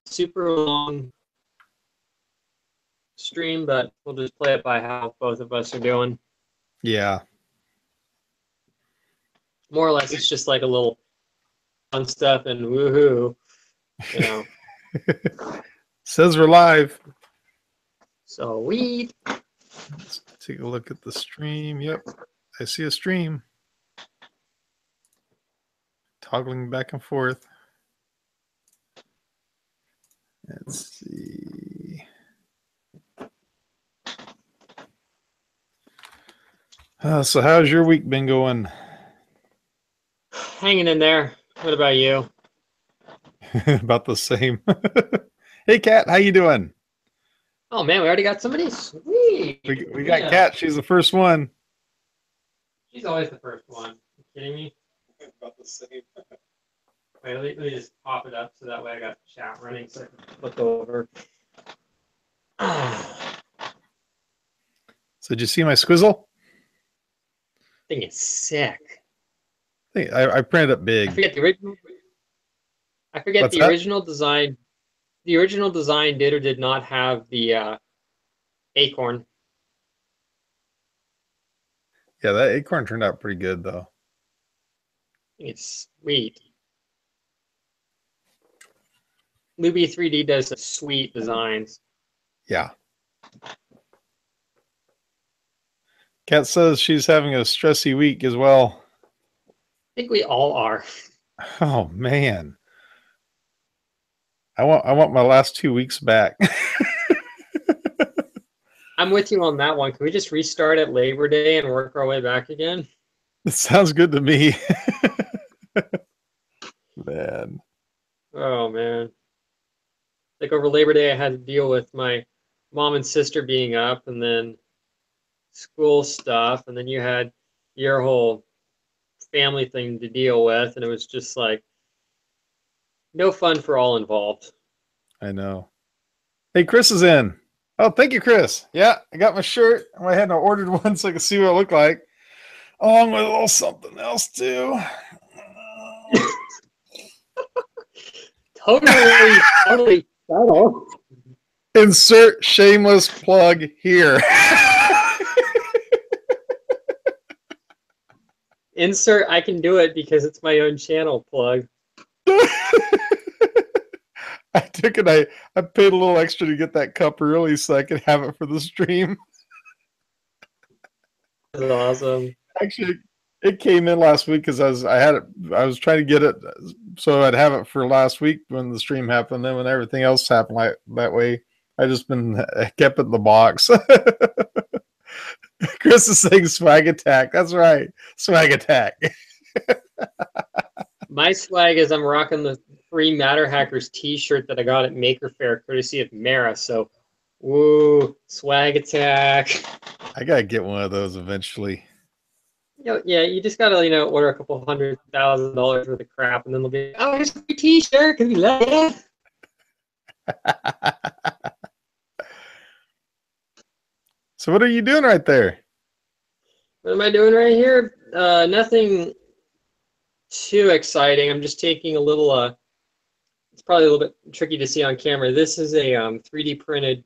super long stream, but we'll just play it by how both of us are doing. Yeah. More or less, it's just like a little fun stuff and woohoo, you know. Says we're live. So we Let's take a look at the stream. Yep, I see a stream. Toggling back and forth. Let's see. So how's your week been going? hanging in there. What about you? About the same. Hey, Kat, how you doing? Oh man, we already got somebody. Sweet. We got Kat. She's the first one. She's always the first one. Are you kidding me? About the same. Wait, let me just pop it up so that way I got chat running so I can look over. So did you see my squizzle? Thing is sick. I printed it big. I forget the original. What's that? Original design. The original design did or did not have the acorn. Yeah, that acorn turned out pretty good though. It's sweet. Luby 3D does some sweet designs. Yeah. Kat says she's having a stressy week as well. I think we all are. Oh man. I want my last 2 weeks back. I'm with you on that one. Can we just restart at Labor Day and work our way back again? It sounds good to me. Man. Oh man. Like over Labor Day I had to deal with my mom and sister being up and then school stuff, and then you had your whole family thing to deal with, and it was just like no fun for all involved. I know. Hey, Chris is in. Oh, thank you, Chris. Yeah, I got my shirt. I went ahead and ordered one so I could see what it looked like. Along with a little something else too. Totally subtle. Insert shameless plug here. Insert I can do it because it's my own channel plug. I took it. I paid a little extra to get that cup early so I could have it for the stream. That's awesome. Actually, it came in last week because I was trying to get it so I'd have it for last week when the stream happened. Then when everything else happened like that way, I kept it in the box. Chris is saying swag attack. That's right, swag attack. My swag is I'm rocking the free Matter Hackers t-shirt that I got at Maker Faire courtesy of Mara. So, woo, swag attack. I gotta get one of those eventually. Yeah, you just gotta, order a couple $100,000 worth of crap, and then they'll be, oh, here's a free t-shirt because we love it. So what are you doing right there? What am I doing right here? Nothing too exciting. I'm just taking a little, it's probably a little bit tricky to see on camera. This is a 3D printed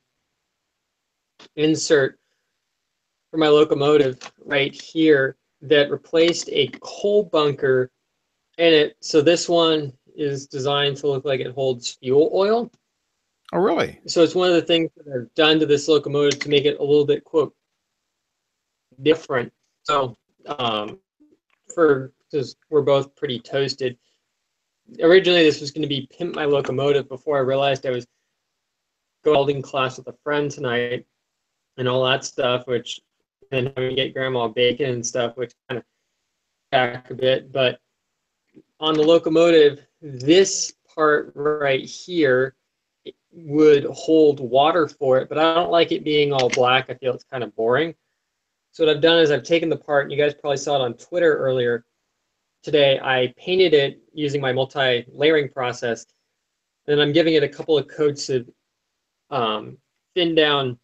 insert for my locomotive right here that replaced a coal bunker in it. So this one is designed to look like it holds fuel oil. Oh, really? So it's one of the things that I've done to this locomotive to make it a little bit, quote, different. So because we're both pretty toasted. Originally, this was going to be Pimp My Locomotive before I realized I was going to welding class with a friend tonight and all that stuff, which then having to get grandma bacon and stuff, which kind of back a bit. But on the locomotive, this part right here would hold water for it, but I don't like it being all black. I feel it's kind of boring. So what I've done is I've taken the part, and you guys probably saw it on Twitter earlier today. I painted it using my multi-layering process, and I'm giving it a couple of coats of thin down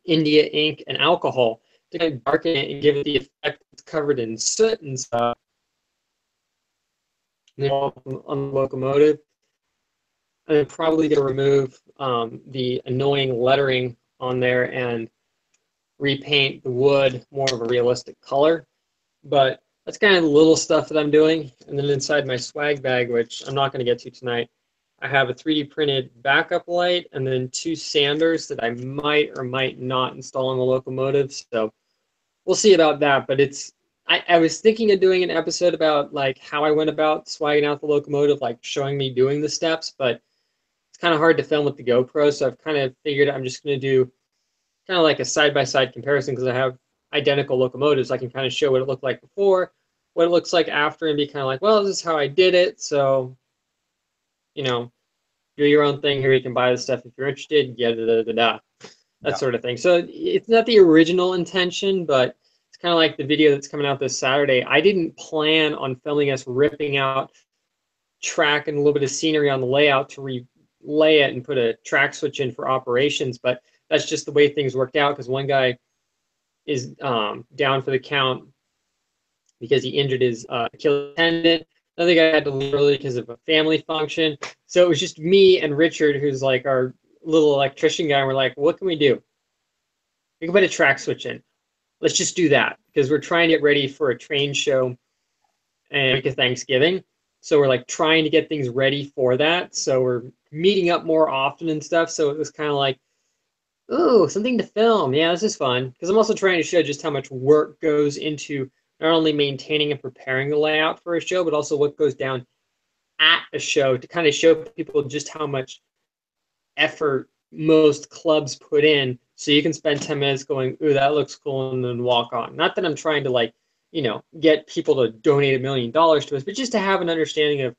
India ink and alcohol to kind of darken it and give it the effect it's covered in soot and stuff. On the locomotive. I'm probably going to remove the annoying lettering on there and repaint the wood more of a realistic color. But that's kind of the little stuff that I'm doing. And then inside my swag bag, which I'm not going to get to tonight, I have a 3D printed backup light and then 2 sanders that I might or might not install on the locomotive. So we'll see about that. But I was thinking of doing an episode about like how I went about swagging out the locomotive, like showing me doing the steps, but it's kind of hard to film with the GoPro. So I've kind of figured I'm just going to do kind of like a side-by-side comparison because I have identical locomotives. I can kind of show what it looked like before, what it looks like after, and be kind of like, well, this is how I did it. So, you know, do your own thing here. You can buy the stuff if you're interested. That sort of thing. So it's not the original intention, but it's kind of like the video that's coming out this Saturday. I didn't plan on filming us ripping out track and a little bit of scenery on the layout to relay it and put a track switch in for operations, but that's just the way things worked out because one guy is down for the count because he injured his Achilles tendon. Another guy had to leave early because of a family function. So it was just me and Richard, who's like our little electrician guy. And we're like, what can we do? We can put a track switch in. Let's just do that because we're trying to get ready for a train show and week of Thanksgiving. So we're like trying to get things ready for that. So we're meeting up more often and stuff. So it was kind of like, ooh, something to film. Yeah, this is fun. Because I'm also trying to show just how much work goes into not only maintaining and preparing the layout for a show, but also what goes down at a show to kind of show people just how much effort most clubs put in. So you can spend 10 minutes going, ooh, that looks cool, and then walk on. Not that I'm trying to like, you know, get people to donate $1 million to us, but just to have an understanding of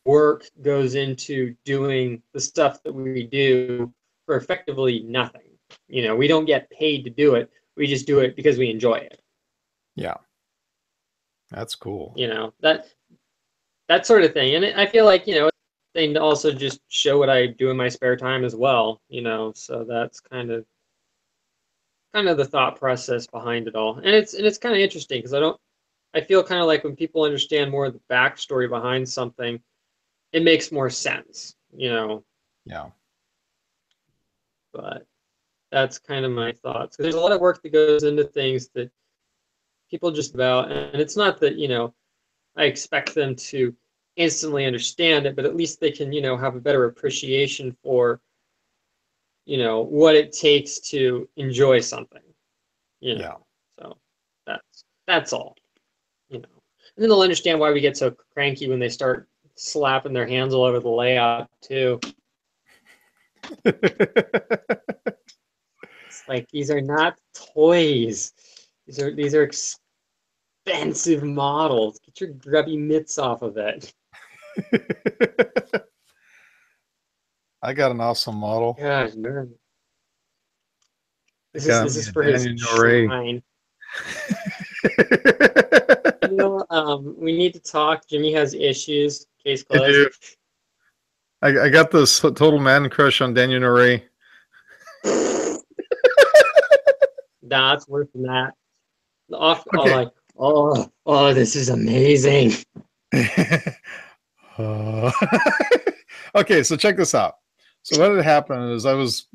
work goes into doing the stuff that we do for effectively nothing. You know, we don't get paid to do it. We just do it because we enjoy it. Yeah. That's cool. You know, that sort of thing. And I feel like, you know, they also just show what I do in my spare time as well, you know, so that's kind of the thought process behind it all. And it's kind of interesting because I feel kind of like when people understand more of the backstory behind something, it makes more sense, you know. Yeah. But that's kind of my thoughts. There's a lot of work that goes into things that people just about, and it's not that, you know, I expect them to instantly understand it, but at least they can, you know, have a better appreciation for, you know, what it takes to enjoy something, you know. Yeah. So that's all, you know. And then they'll understand why we get so cranky when they start slapping their hands all over the layout too. It's like, these are not toys. These are expensive models. Get your grubby mitts off of it. I got an awesome model. Gosh, man. This is for his shrine. You know, we need to talk. Jimmy has issues. Case closed. I got this total man crush on Daniel Noré. Nah, it's worse than that. Okay. This is amazing. Okay, so check this out. So what had happened is I was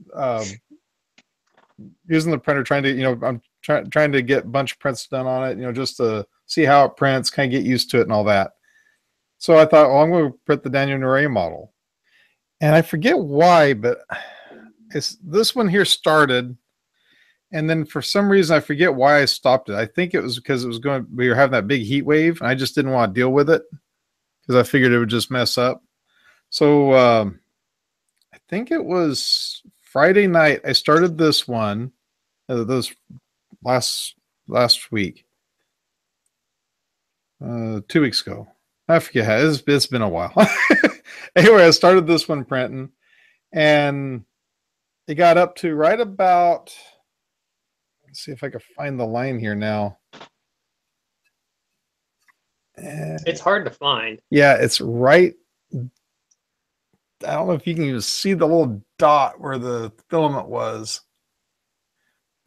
using the printer, trying to, you know, I'm trying to get a bunch of prints done on it, you know, just to see how it prints, kind of get used to it and all that. So I thought, well, I'm going to print the Daniel Noré model. And I forget why, but this one here started, and then for some reason I forget why I stopped it. I think it was because we were having that big heat wave, and I just didn't want to deal with it because I figured it would just mess up. So I think it was Friday night I started this one, this last week, 2 weeks ago. I forget how. It's been a while. Anyway, I started this one printing, and it got up to right about, let's see if I can find the line here now. It's hard to find. Yeah, it's right. I don't know if you can even see the little dot where the filament was.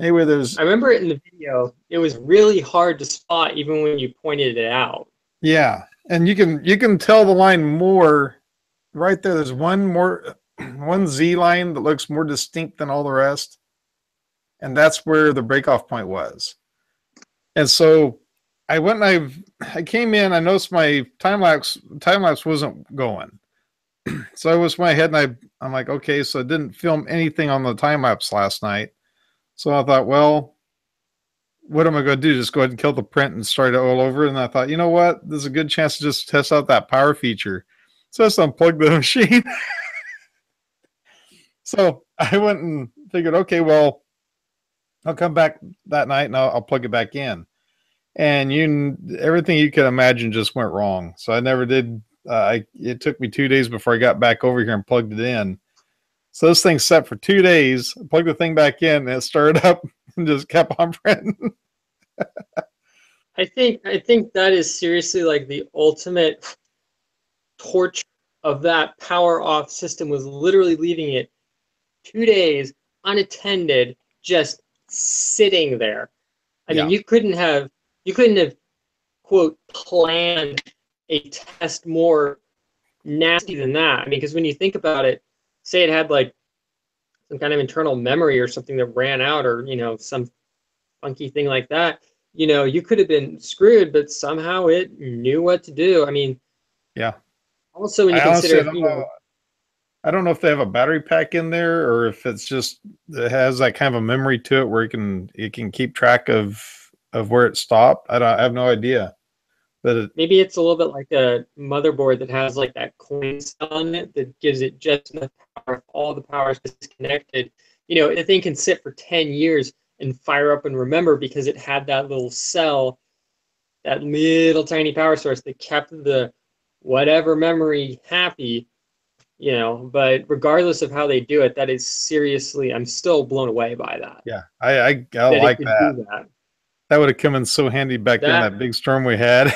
Anyway, I remember it in the video. It was really hard to spot even when you pointed it out. Yeah, and you can tell the line more right there. There's one Z line that looks more distinct than all the rest, and that's where the breakoff point was. And so I went and I came in. I noticed my time lapse wasn't going. So I was went ahead and I'm like, okay, so I didn't film anything on the time lapse last night. So I thought, well, what am I going to do? Just go ahead and kill the print and start it all over? And I thought, you know what? There's a good chance to just test out that power feature. So I just unplugged the machine. So I went and figured, okay, well, I'll come back that night and I'll plug it back in. And everything you could imagine just went wrong. So I never did. It took me 2 days before I got back over here and plugged it in. So this thing's set for 2 days. I plugged the thing back in and it started up and just kept on printing. I think that is seriously like the ultimate torture of that power off system, was literally leaving it 2 days unattended, just sitting there. I mean, you couldn't have quote planned a test more nasty than that. I mean, because when you think about it, say it had like some kind of internal memory or something that ran out, or some funky thing like that, you could have been screwed, but somehow it knew what to do. I mean, yeah. Also, when you consider, I don't know if they have a battery pack in there, or if it's just, it has like kind of a memory to it where it can keep track of where it stopped. I have no idea. But maybe it's a little bit like a motherboard that has like that coin cell in it that gives it just enough power if all the power is disconnected. The thing can sit for 10 years and fire up and remember because it had that little cell, that little tiny power source that kept the whatever memory happy, but regardless of how they do it, that is seriously, I'm still blown away by that. Yeah, I like that. That would have come in so handy back during that big storm we had.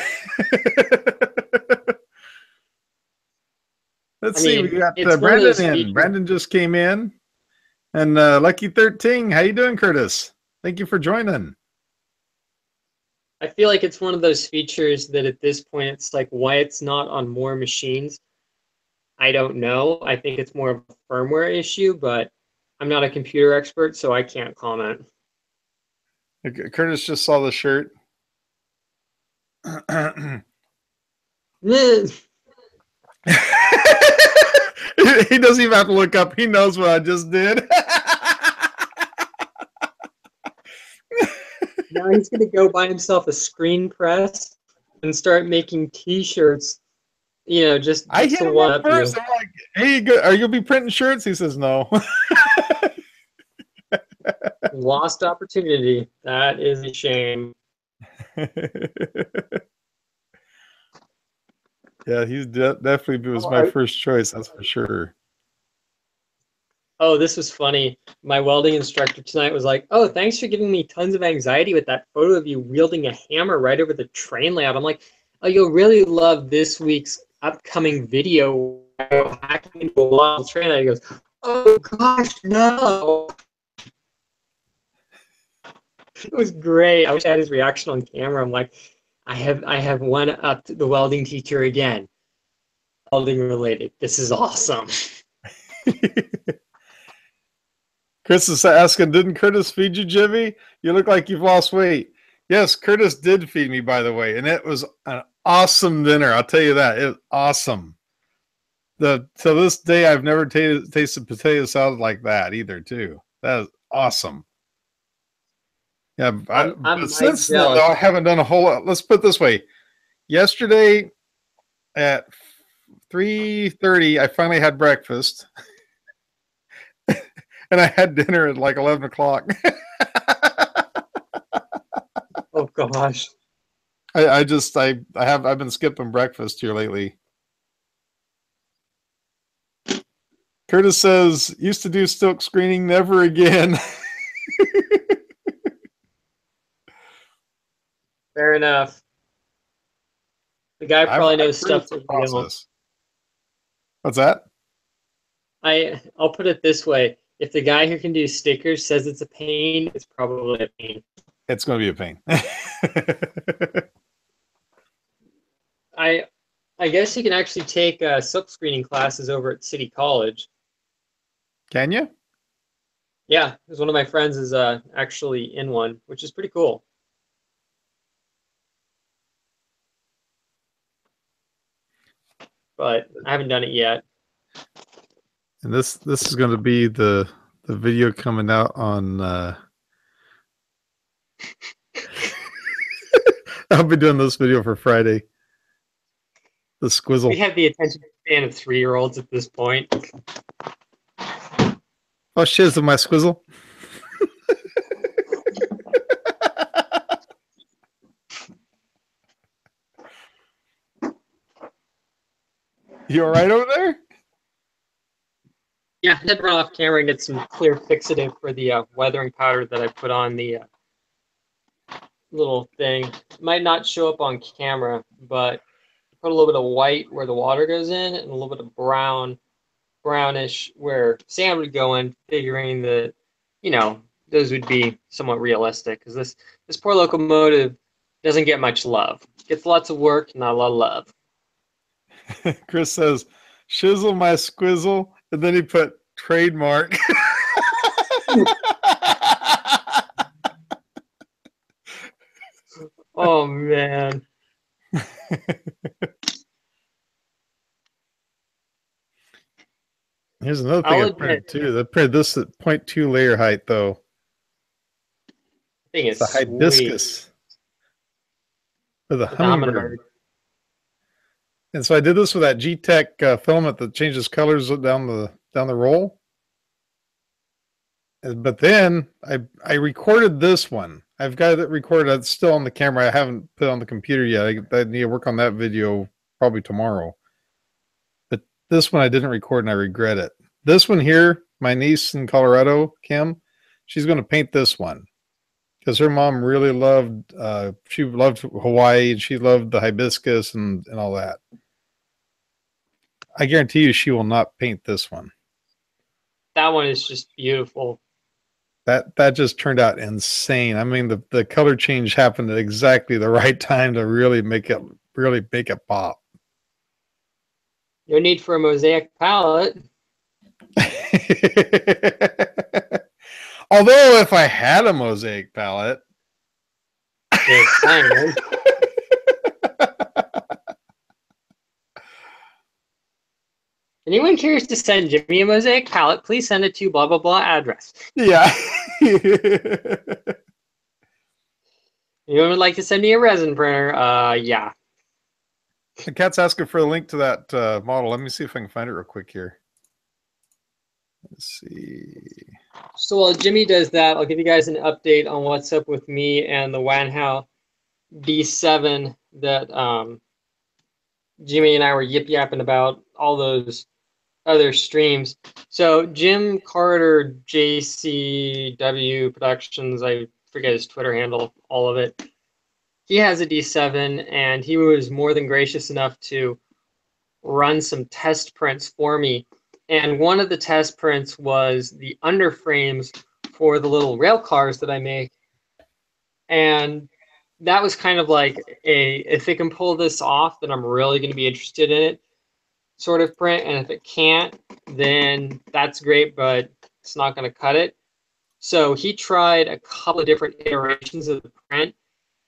Let's see, we got Brandon in. Brandon just came in. And Lucky 13, how you doing, Curtis? Thank you for joining. I feel like it's one of those features that at this point, it's like, why it's not on more machines, I don't know. I think it's more of a firmware issue, but I'm not a computer expert, so I can't comment. Curtis just saw the shirt. He doesn't even have to look up. He knows what I just did. Now he's going to go buy himself a screen press and start making T-shirts. Just I hit him up first. I'm like, "Hey, are you gonna be printing shirts?" He says, "No." Lost opportunity. That is a shame. Yeah, he's definitely was my first choice. That's for sure. Oh, this was funny. My welding instructor tonight was like, "Oh, thanks for giving me tons of anxiety with that photo of you wielding a hammer right over the train layout." I'm like, "Oh, you'll really love this week's upcoming video hacking into a wild train." And he goes, "Oh gosh, no." It was great. I wish I had his reaction on camera. I'm like, I have one up to the welding teacher again. Welding related. This is awesome. Chris is asking, didn't Curtis feed you, Jimmy? You look like you've lost weight. Yes, Curtis did feed me, by the way, and it was an awesome dinner. I'll tell you that. It was awesome. To this day, I've never tasted potato salad like that either, too. That is awesome. Yeah, but since then, though, I haven't done a whole lot. Let's put it this way. Yesterday at 3:30, I finally had breakfast. And I had dinner at like 11 o'clock. Oh gosh. I've been skipping breakfast here lately. Curtis says, used to do silk screening, never again. Fair enough. The guy probably knows stuff that we don't. What's that? I'll put it this way. If the guy who can do stickers says it's a pain, it's probably a pain. It's going to be a pain. I guess you can actually take silk screening classes over at City College. Can you? Yeah, because one of my friends is actually in one, which is pretty cool. But I haven't done it yet. And this is going to be the video coming out on. I'll be doing this video for Friday. The We squizzle. have the attention span of 3-year-olds at this point. Oh, shiz of my squizzle. You all right over there? Yeah, I had to run off camera and get some clear fixative for the weathering powder that I put on the little thing. It might not show up on camera, but I put a little bit of white where the water goes in and a little bit of brownish where sand would go in, figuring that, those would be somewhat realistic because this poor locomotive doesn't get much love. Gets lots of work, not a lot of love. Chris says, shizzle my squizzle. And then he put trademark. Oh, man. Here's another thing I'll I printed admit, too. I printed this at 0.2 layer height though. I think It's a it's sweet. hibiscus with a The hummingbird. And so I did this with that G-Tech filament that changes colors down the roll. But then I recorded this one. I've got it recorded. It's still on the camera. I haven't put it on the computer yet. I need to work on that video probably tomorrow. But this one I didn't record and I regret it. This one here, my niece in Colorado, Kim, she's going to paint this one because her mom really loved, she loved Hawaii and she loved the hibiscus and all that. I guarantee you she will not paint this one. That one is just beautiful. That just turned out insane. I mean, the color change happened at exactly the right time to really make it pop. No need for a mosaic palette. Although if I had a mosaic palette, anyone curious to send Jimmy a mosaic palette, please send it to blah blah blah address. Yeah. Anyone would like to send me a resin printer? Yeah. The cat's asking for a link to that model. Let me see if I can find it real quick here. Let's see. So while Jimmy does that, I'll give you guys an update on what's up with me and the Wanhao D7 that Jimmy and I were yip-yapping about all those other streams. So Jim Carter, JCW Productions, I forget his Twitter handle, all of it. He has a D7 and he was more than gracious enough to run some test prints for me. And one of the test prints was the underframes for the little rail cars that I make. And that was kind of like if it can pull this off, then I'm really going to be interested in it sort of print. And if it can't, then that's great, but it's not going to cut it. So he tried a couple of different iterations of the print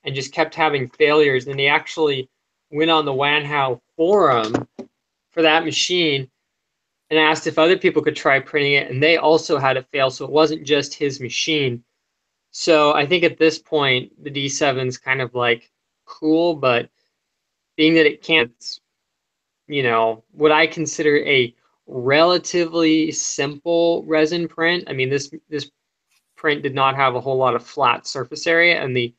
and just kept having failures. And he actually went on the Wanhao forum for that machine and asked if other people could try printing it, and they also had it fail, so it wasn't just his machine. So I think at this point, the D7's kind of like cool, but being that it can't, what I consider a relatively simple resin print. I mean, this print did not have a whole lot of flat surface area, and the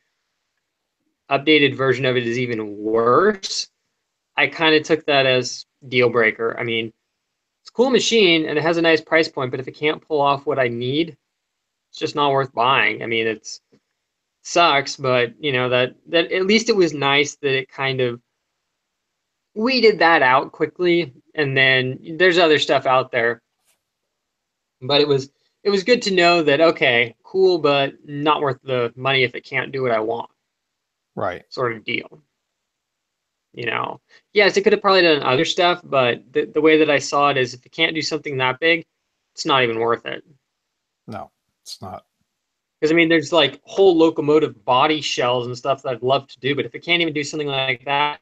updated version of it is even worse. I kind of took that as deal breaker. I mean, it's a cool machine and it has a nice price point, but if it can't pull off what I need, it's just not worth buying. I mean, it sucks, but that at least it was nice that it kind of weeded that out quickly. And then there's other stuff out there, but it was good to know that, okay, cool, but not worth the money if it can't do what I want. Right. Sort of deal. You know, yes, it could have probably done other stuff, but the way that I saw it is if it can't do something that big, it's not even worth it. No, it's not. Because I mean, there's like whole locomotive body shells and stuff that I'd love to do, but if it can't even do something like that,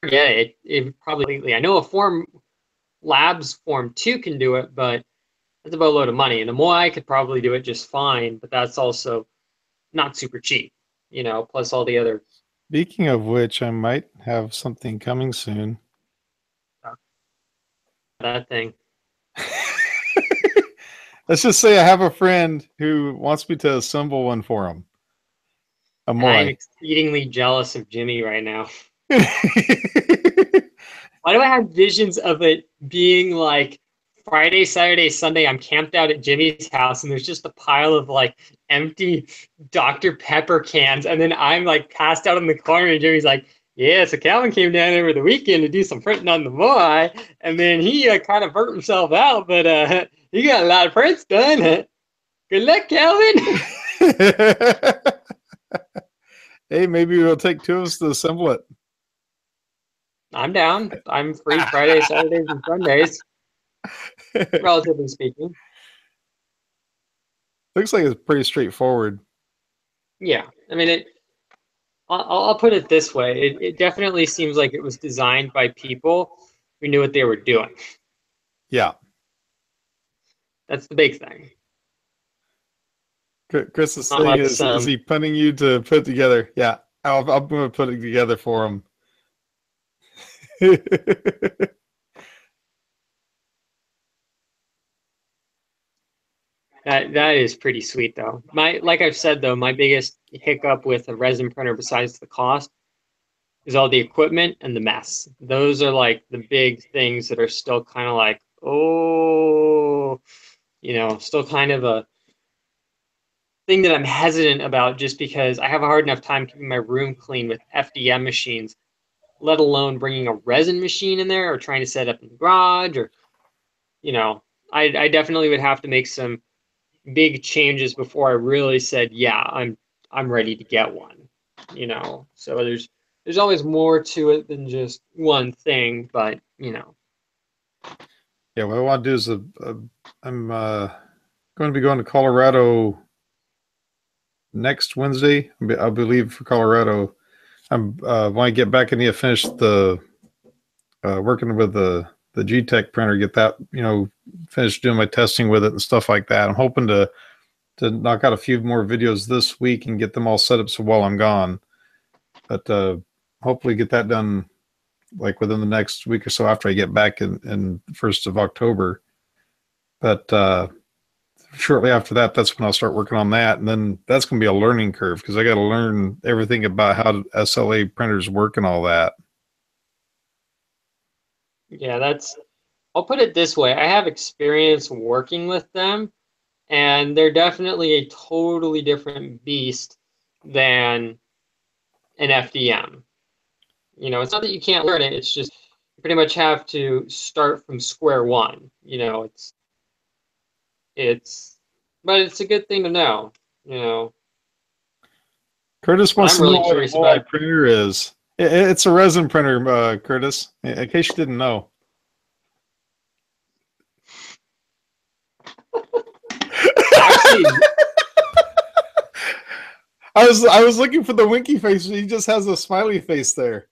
yeah, it probably. I know a Form Labs Form 2 can do it, but that's about a load of money. And the Moai could probably do it just fine, but that's also not super cheap, you know, plus all the other Speaking of which, I might have something coming soon. stuff. That thing. Let's just say I have a friend who wants me to assemble one for him. A And I'm Moai. exceedingly jealous of Jimmy right now. Why do I have visions of it being like Friday, Saturday, Sunday? I'm camped out at Jimmy's house and there's just a pile of like empty Dr. Pepper cans. And then I'm like passed out in the corner and Jimmy's like, yeah, so Calvin came down over the weekend to do some printing on the Moai. And then he kind of burnt himself out, but he got a lot of prints done. Good luck, Calvin. Hey, maybe we'll take two of us to assemble it. I'm down. I'm free Friday, Saturdays, and Sundays, relatively speaking. Looks like it's pretty straightforward. Yeah, I mean it. I'll put it this way: it definitely seems like it was designed by people who knew what they were doing. Yeah. That's the big thing. Chris is Not saying, like is he punting you to put together? Yeah, I'm going to put it together for him. that is pretty sweet though. Like I've said though, my biggest hiccup with a resin printer besides the cost is all the equipment and the mess. Those are like the big things that are still kind of like, oh, you know, still kind of a thing that I'm hesitant about just because I have a hard enough time keeping my room clean with FDM machines, let alone bringing a resin machine in there or trying to set up in the garage or, you know, I definitely would have to make some big changes before I really said, yeah, I'm ready to get one, you know. So there's always more to it than just one thing, but you know. Yeah, what I want to do is I'm going to be going to Colorado next Wednesday. I'll be leaving for Colorado. I'm when I get back, I need to finish the working with the G-Tech printer, get that, finish doing my testing with it and stuff like that. I'm hoping to knock out a few more videos this week and get them all set up so while I'm gone. But hopefully get that done like within the next week or so after I get back in 1st of October. But shortly after that, that's when I'll start working on that. And then that's going to be a learning curve because I got to learn everything about how SLA printers work and all that. Yeah, I'll put it this way. I have experience working with them, and they're definitely a totally different beast than an FDM. You know, it's not that you can't learn it, it's just you pretty much have to start from square one. You know, but it's a good thing to know, you know. Curtis What wants I'm to know really what a curious Moai about. printer is. It's a resin printer, Curtis, in case you didn't know. Actually, I was looking for the winky face. He just has a smiley face there.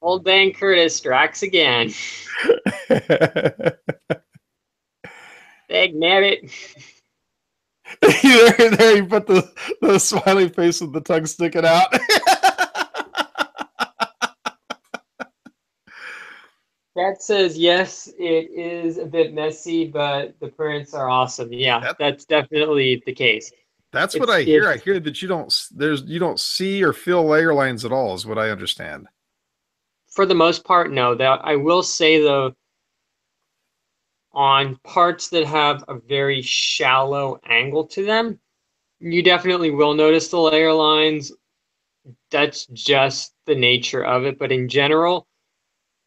old Dan Curtis strikes again. Dag nabbit. There you put the smiley face with the tongue sticking out. That says yes, it is a bit messy, but the prints are awesome. Yeah, that's definitely the case. That's what It's I hear. I hear that you don't see or feel layer lines at all, is what I understand. for the most part, no. That I will say though, on parts that have a very shallow angle to them, you definitely will notice the layer lines. That's just the nature of it. But in general,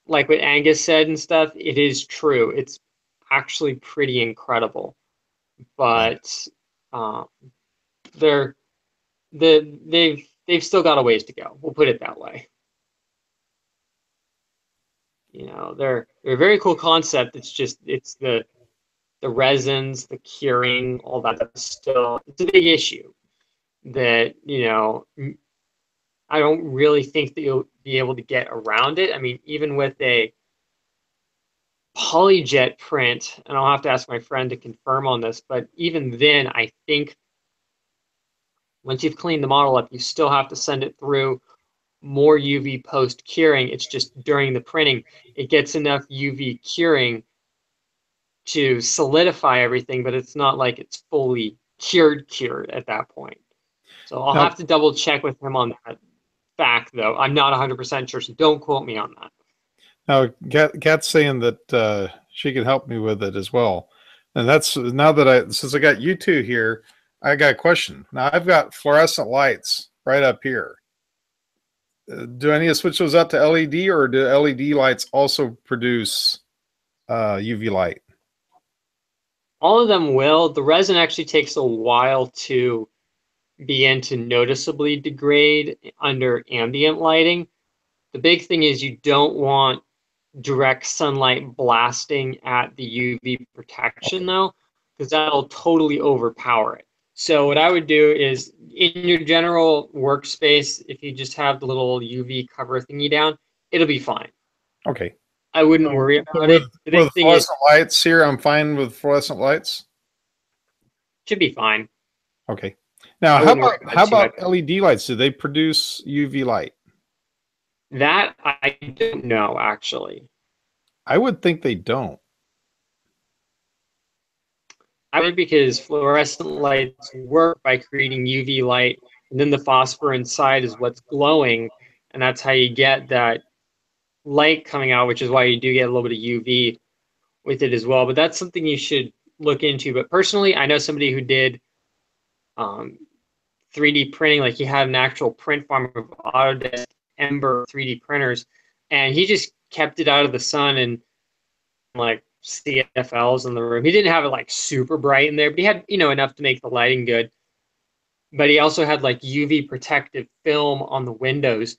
like what Angus said and stuff, it is true. It's actually pretty incredible. Yeah. But um, they're they've still got a ways to go. We'll put it that way. You know, they're a very cool concept. It's just the resins, the curing, all that still it's a big issue that, you know, I don't really think that you'll be able to get around it. I mean, even with a polyjet print, and I'll have to ask my friend to confirm on this, but even then, I think once you've cleaned the model up, you still have to send it through more UV post curing. It's just during the printing, it gets enough UV curing to solidify everything, but it's not like it's fully cured at that point. So I'll have to double check with him on that fact, though. I'm not 100% sure, so don't quote me on that. Now, Kat's saying that she can help me with it as well. And that's now that since I got you two here, I got a question. Now, I've got fluorescent lights right up here. Do I need to switch those out to LED, or do LED lights also produce UV light? All of them will. The resin actually takes a while to begin to noticeably degrade under ambient lighting. The big thing is you don't want direct sunlight blasting at the UV protection, though, because that'll totally overpower it. So what I would do is in your general workspace, if you just have the little UV cover thingy down, it'll be fine. Okay. I wouldn't worry about it. The big with thing fluorescent is, lights here, I'm fine with fluorescent lights. should be fine. Okay. Now, how about LED lights? Do they produce UV light? That I don't know, actually. I would think they don't. I would, because fluorescent lights work by creating UV light, and then the phosphor inside is what's glowing, and that's how you get that light coming out, which is why you do get a little bit of UV with it as well. But that's something you should look into. But personally, I know somebody who did 3D printing, like he had an actual print farm of Autodesk Ember 3D printers, and he just kept it out of the sun and like CFLs in the room. He didn't have it like super bright in there, but he had, you know, enough to make the lighting good. But he also had like UV protective film on the windows.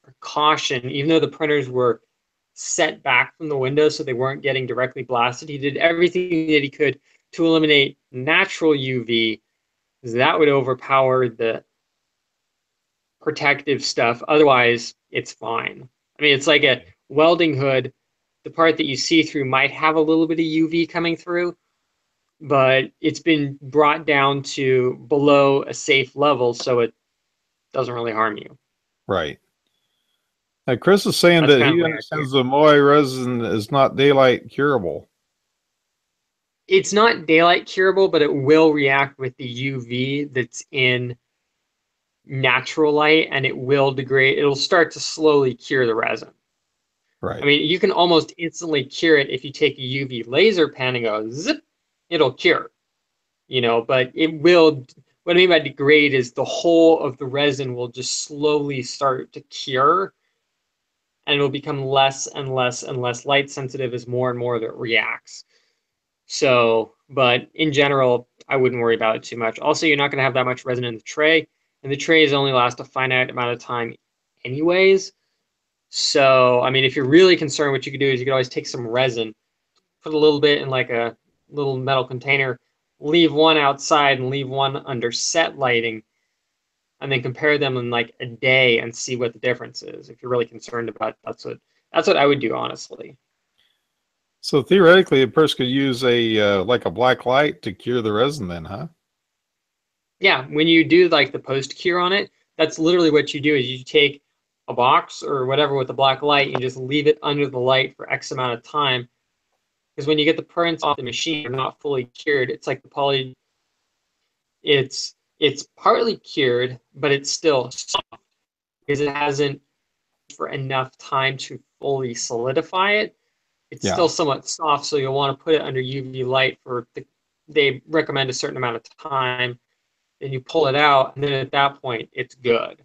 Precaution, even though the printers were set back from the windows so they weren't getting directly blasted, he did everything that he could to eliminate natural UV, because that would overpower the protective stuff. Otherwise, it's fine. I mean, it's like a welding hood. The part that you see through might have a little bit of UV coming through, but it's been brought down to below a safe level, so it doesn't really harm you. Right. Now, Chris is saying that he understands the Moai resin is not daylight curable. It's not daylight curable, but it will react with the UV that's in natural light, and it will degrade. It'll start to slowly cure the resin. Right. I mean, you can almost instantly cure it if you take a UV laser pen and go zip, it'll cure. You know, but it will. What I mean by degrade is the whole of the resin will just slowly start to cure, and it will become less and less and less light sensitive as more and more of it reacts. So, but in general, I wouldn't worry about it too much. Also, you're not going to have that much resin in the tray, and the trays only last a finite amount of time anyways. So, I mean, if you're really concerned, what you could do is you could always take some resin, put a little bit in like a little metal container, leave one outside and leave one under set lighting, and then compare them in like a day and see what the difference is. If you're really concerned about it, that's what I would do, honestly. So theoretically, a person could use a like a black light to cure the resin, then, huh? Yeah, when you do like the post cure on it, that's literally what you do. Is you take a box or whatever with a black light, and just leave it under the light for X amount of time. Because when you get the prints off the machine, they're not fully cured. It's like the poly. It's partly cured, but it's still soft because it hasn't for enough time to fully solidify it. It's still somewhat soft, so you'll want to put it under UV light for they recommend a certain amount of time. Then you pull it out, and then at that point, it's good.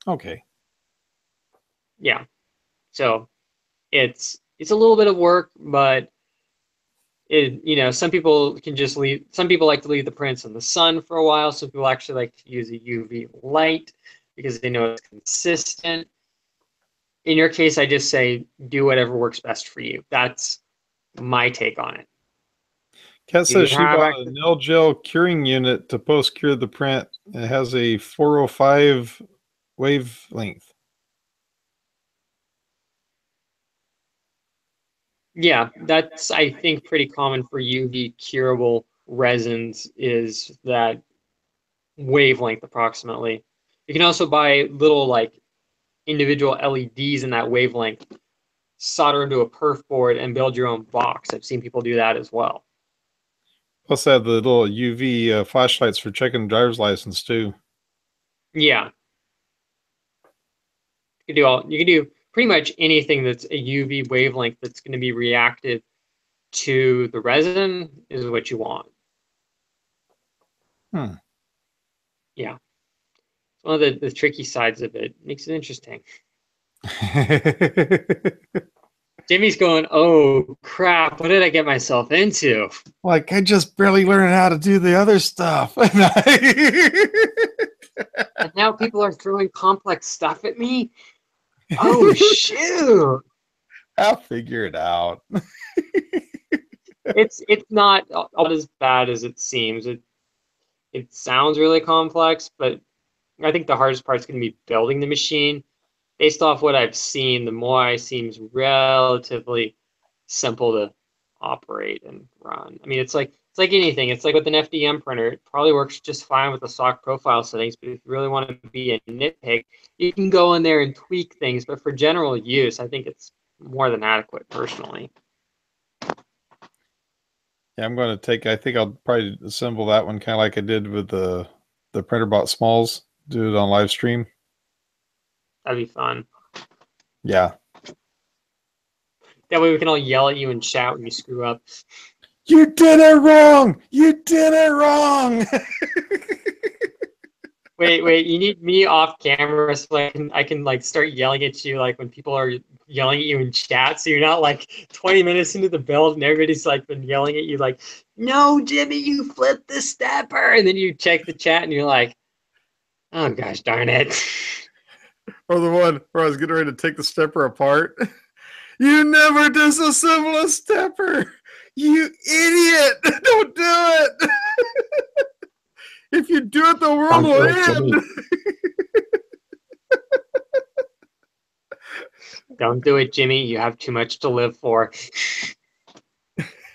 Okay. Yeah. So it's a little bit of work, but some people can just leave. Some people like to leave the prints in the sun for a while. Some people actually like to use a UV light because they know it's consistent. In your case, I just say do whatever works best for you. That's my take on it. Kat says she bought a nail gel curing unit to post cure the print. It has a 405 wavelength. Yeah, that's, I think, pretty common for UV curable resins, is that wavelength approximately. You can also buy little like individual LEDs in that wavelength, solder into a perf board, and build your own box. I've seen people do that as well. Plus, they have the little UV flashlights for checking driver's license too. Yeah, you can do pretty much anything that's a UV wavelength that's going to be reactive to the resin is what you want. Yeah, it's one of the tricky sides of it. Makes it interesting. Jimmy's going, oh crap, what did I get myself into? Like, I just barely learned how to do the other stuff. And now people are throwing complex stuff at me? Oh, shoot. I'll figure it out. It's not all as bad as it seems. It sounds really complex, but I think the hardest part is going to be building the machine. Based off what I've seen, the Moai seems relatively simple to operate and run. I mean, it's like anything. It's like with an FDM printer. It probably works just fine with the stock profile settings, but if you really want to be a nitpick, you can go in there and tweak things. But for general use, I think it's more than adequate, personally. Yeah, I'm going to I think I'll probably assemble that one kind of like I did with the PrinterBot Smalls. Do it on live stream. That'd be fun. Yeah. That way we can all yell at you and shout when you screw up. You did it wrong! You did it wrong! Wait, you need me off camera so I can like start yelling at you like when people are yelling at you in chat, so you're not like 20 minutes into the build and everybody's like been yelling at you like, no, Jimmy, you flipped the stepper, and then you check the chat and you're like, oh gosh darn it. Or the one where I was getting ready to take the stepper apart. You never disassemble a stepper! You idiot! Don't do it! If you do it, the world will end! Don't do it, Jimmy. You have too much to live for.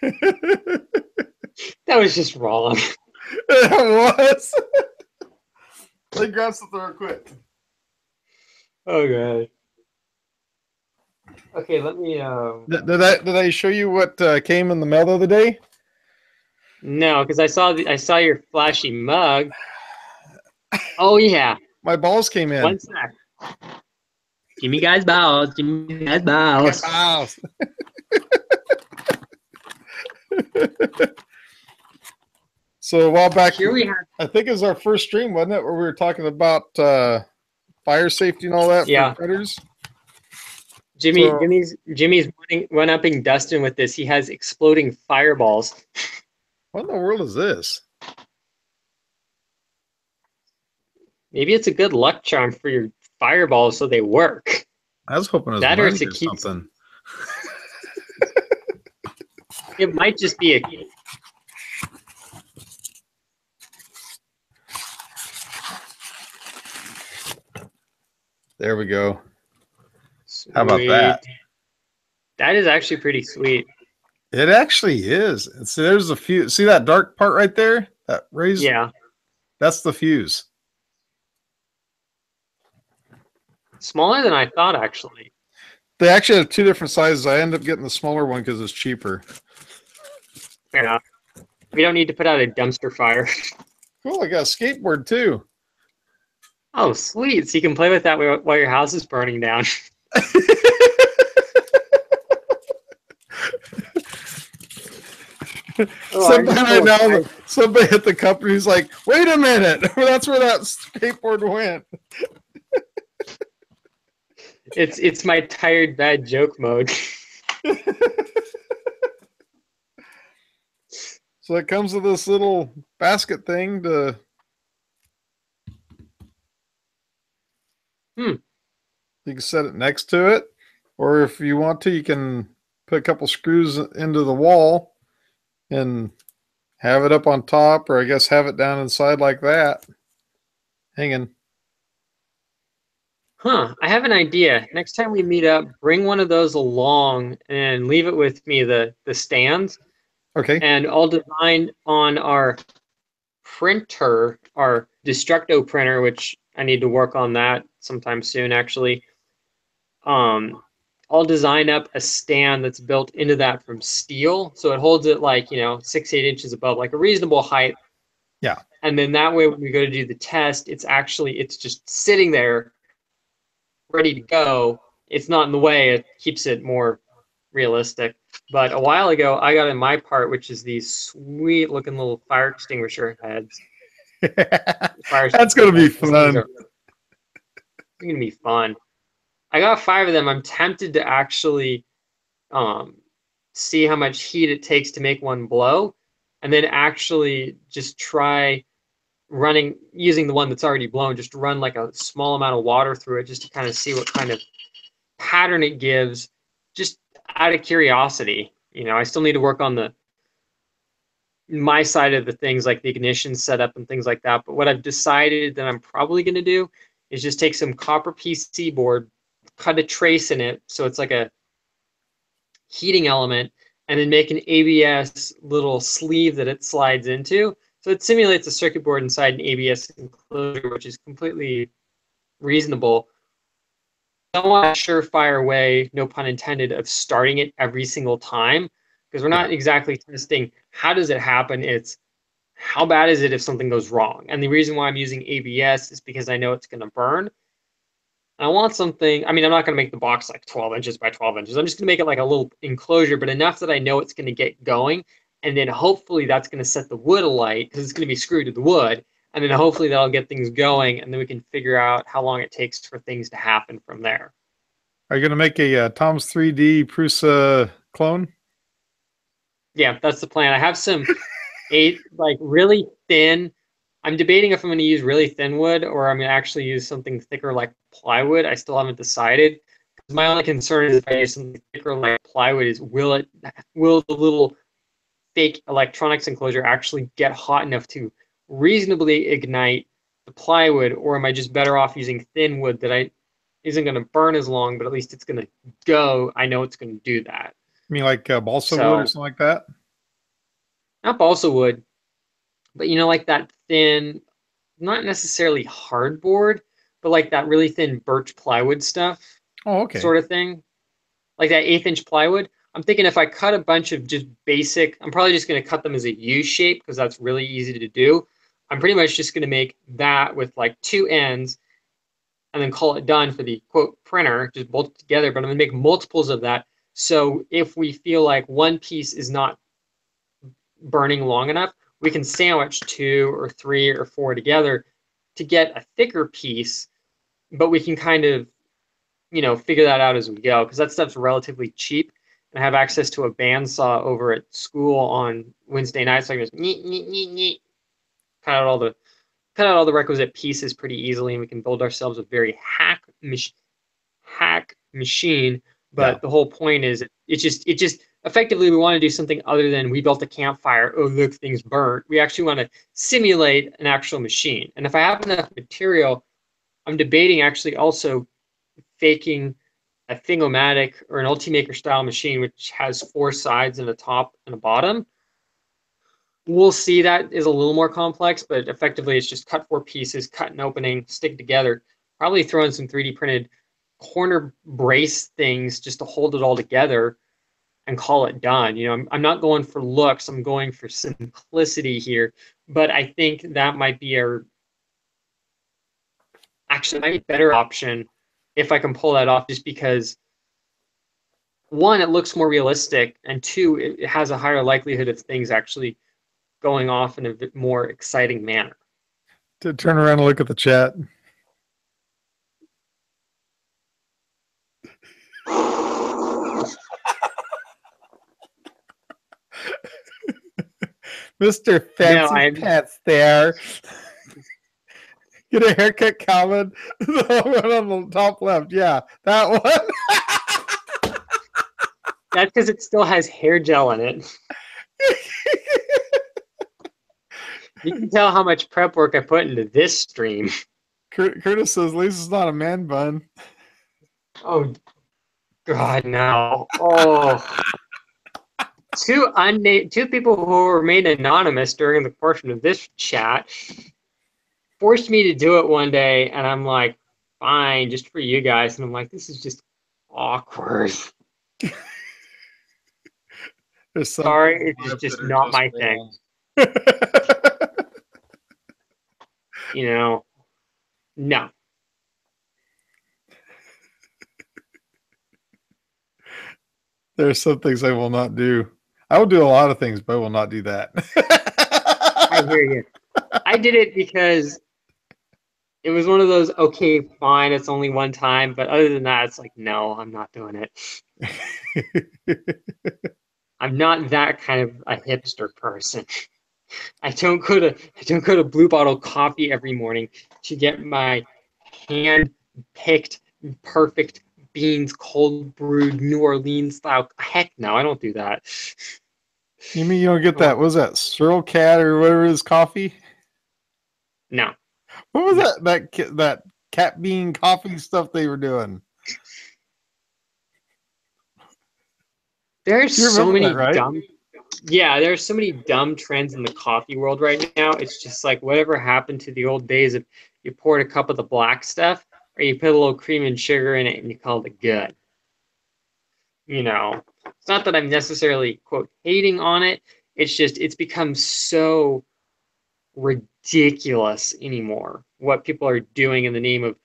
That was just wrong. It was. Let me grab something real quick. Oh god. Okay, let me. Did I show you what came in the mail the other day? No, because I saw your flashy mug. Oh yeah. My balls came in. One sec. Jimmy guys balls. Jimmy guys balls. Balls. So a while back, Here we have. I think it was our first stream, wasn't it, where we were talking about fire safety and all that Yeah. for printers? Jimmy's one-upping Dustin with this. He has exploding fireballs. What in the world is this? Maybe it's a good luck charm for your fireballs so they work. I was hoping it was That or money to or keep something. It might just be a. There we go. Sweet. How about that? That is actually pretty sweet. It actually is. See, there's a fuse. See that dark part right there? That raised. Yeah. That's the fuse. Smaller than I thought, actually. They actually have two different sizes. I end up getting the smaller one because it's cheaper. Yeah. We don't need to put out a dumpster fire. Cool. I got a skateboard too. Oh, sweet. So you can play with that while your house is burning down. Somebody at the company's like, wait a minute. That's where that skateboard went. It's my tired bad joke mode. So it comes with this little basket thing to. Hmm. You can set it next to it, or if you want to, you can put a couple screws into the wall and have it up on top, or I guess have it down inside like that, hanging. Huh. I have an idea. Next time we meet up, bring one of those along and leave it with me, the stands, Okay. and I'll design on our printer, our Destructo printer, which I need to work on that sometime soon, actually. Um, I'll design up a stand that's built into that from steel, so it holds it like, 6, 8 inches above, like a reasonable height. Yeah. And then that way, when we go to do the test, it's just sitting there, ready to go. It's not in the way. It keeps it more realistic. But a while ago, I got in my part, which is these sweet looking little fire extinguisher heads. Fire That's going to be extinguisher heads. These things fun. are going to be fun. I got 5 of them. I'm tempted to actually um, see how much heat it takes to make one blow, and then actually just try using the one that's already blown, just run like a small amount of water through it just to kind of see what kind of pattern it gives, just out of curiosity. I still need to work on my side of the things like the ignition setup and things like that. But what I've decided that I'm probably going to do is just take some copper PC board, cut a trace in it so it's like a heating element, and then make an ABS little sleeve that it slides into. So it simulates a circuit board inside an ABS enclosure, which is completely reasonable. I don't want a surefire way, no pun intended, of starting it every single time, because we're Yeah. not exactly testing how does it happen. It's how bad is it if something goes wrong. And the reason why I'm using ABS is because I know it's going to burn. I want something, I mean, I'm not going to make the box like 12 inches by 12 inches. I'm just going to make it like a little enclosure, but enough that I know it's going to get going. And then hopefully that's going to set the wood alight because it's going to be screwed to the wood. And then hopefully that'll get things going. And then we can figure out how long it takes for things to happen from there. Are you going to make a Tom's 3D Prusa clone? Yeah, that's the plan. I have some like really thin. I'm debating if I'm going to use really thin wood or I'm going to actually use something thicker like plywood. I still haven't decided. My only concern is if I use something thicker like plywood is will the little fake electronics enclosure actually get hot enough to reasonably ignite the plywood, or am I just better off using thin wood that I isn't going to burn as long, but at least it's going to go. I know it's going to do that. I mean, like balsa wood or So something like that? not balsa wood, but like that thin, not necessarily hardboard, but like that really thin birch plywood stuff Oh, okay. sort of thing, like that 1/8 inch plywood. I'm thinking if I cut a bunch of just basic, I'm probably just going to cut them as a U shape because that's really easy to do. I'm pretty much just going to make that with like 2 ends and then call it done for the quote printer, just bolt it together. But I'm going to make multiples of that. So if we feel like one piece is not burning long enough, we can sandwich 2 or 3 or 4 together to get a thicker piece, but we can kind of, figure that out as we go because that stuff's relatively cheap. And I have access to a bandsaw over at school on Wednesday nights, so I can just cut out all the requisite pieces pretty easily, and we can build ourselves a very hack machine. Yeah. But the whole point is it just effectively we want to do something other than we built a campfire. Oh, look, things burnt. We actually want to simulate an actual machine. And if I have enough material, I'm debating actually also faking a Thingomatic or an Ultimaker style machine, which has 4 sides and a top and a bottom. We'll see, that is a little more complex, but effectively it's just cut 4 pieces, cut an opening, stick together, probably throw in some 3D printed corner brace things just to hold it all together and call it done. I'm not going for looks, I'm going for simplicity here, but I think that might be actually might be a better option if I can pull that off, just because one, it looks more realistic, and two, it has a higher likelihood of things actually going off in a bit more exciting manner. To turn around and look at the chat. Mr. No, Fancy Pants there. Get a haircut, Calvin. The one on the top left. Yeah, that one. That's because it still has hair gel in it. You can tell how much prep work I put into this stream. Curtis says, at least it's not a man bun. Oh, God, no. Oh. Two people who remained anonymous during the portion of this chat forced me to do it one day, and I'm like, fine, just for you guys. And I'm like, this is just awkward. Sorry, it's just not my thing. You know, no. There are some things I will not do. I will do a lot of things, but I will not do that. I hear you. I did it because it was one of those, okay, fine, it's only one time. But other than that, it's like, no, I'm not doing it. I'm not that kind of a hipster person. I don't go to Blue Bottle Coffee every morning to get my hand-picked, perfect beans, cold brewed New Orleans style. Heck no, I don't do that. You mean you don't get that? What was that Cyril Cat or whatever it is coffee? No. What was that cat bean coffee stuff they were doing? There's so many right? dumb. Yeah, there's so many dumb trends in the coffee world right now. It's just like whatever happened to the old days of you poured a cup of the black stuff or you put a little cream and sugar in it and you called it good. You know, it's not that I'm necessarily, quote, hating on it. It's just, it's become so ridiculous anymore. What people are doing in the name of,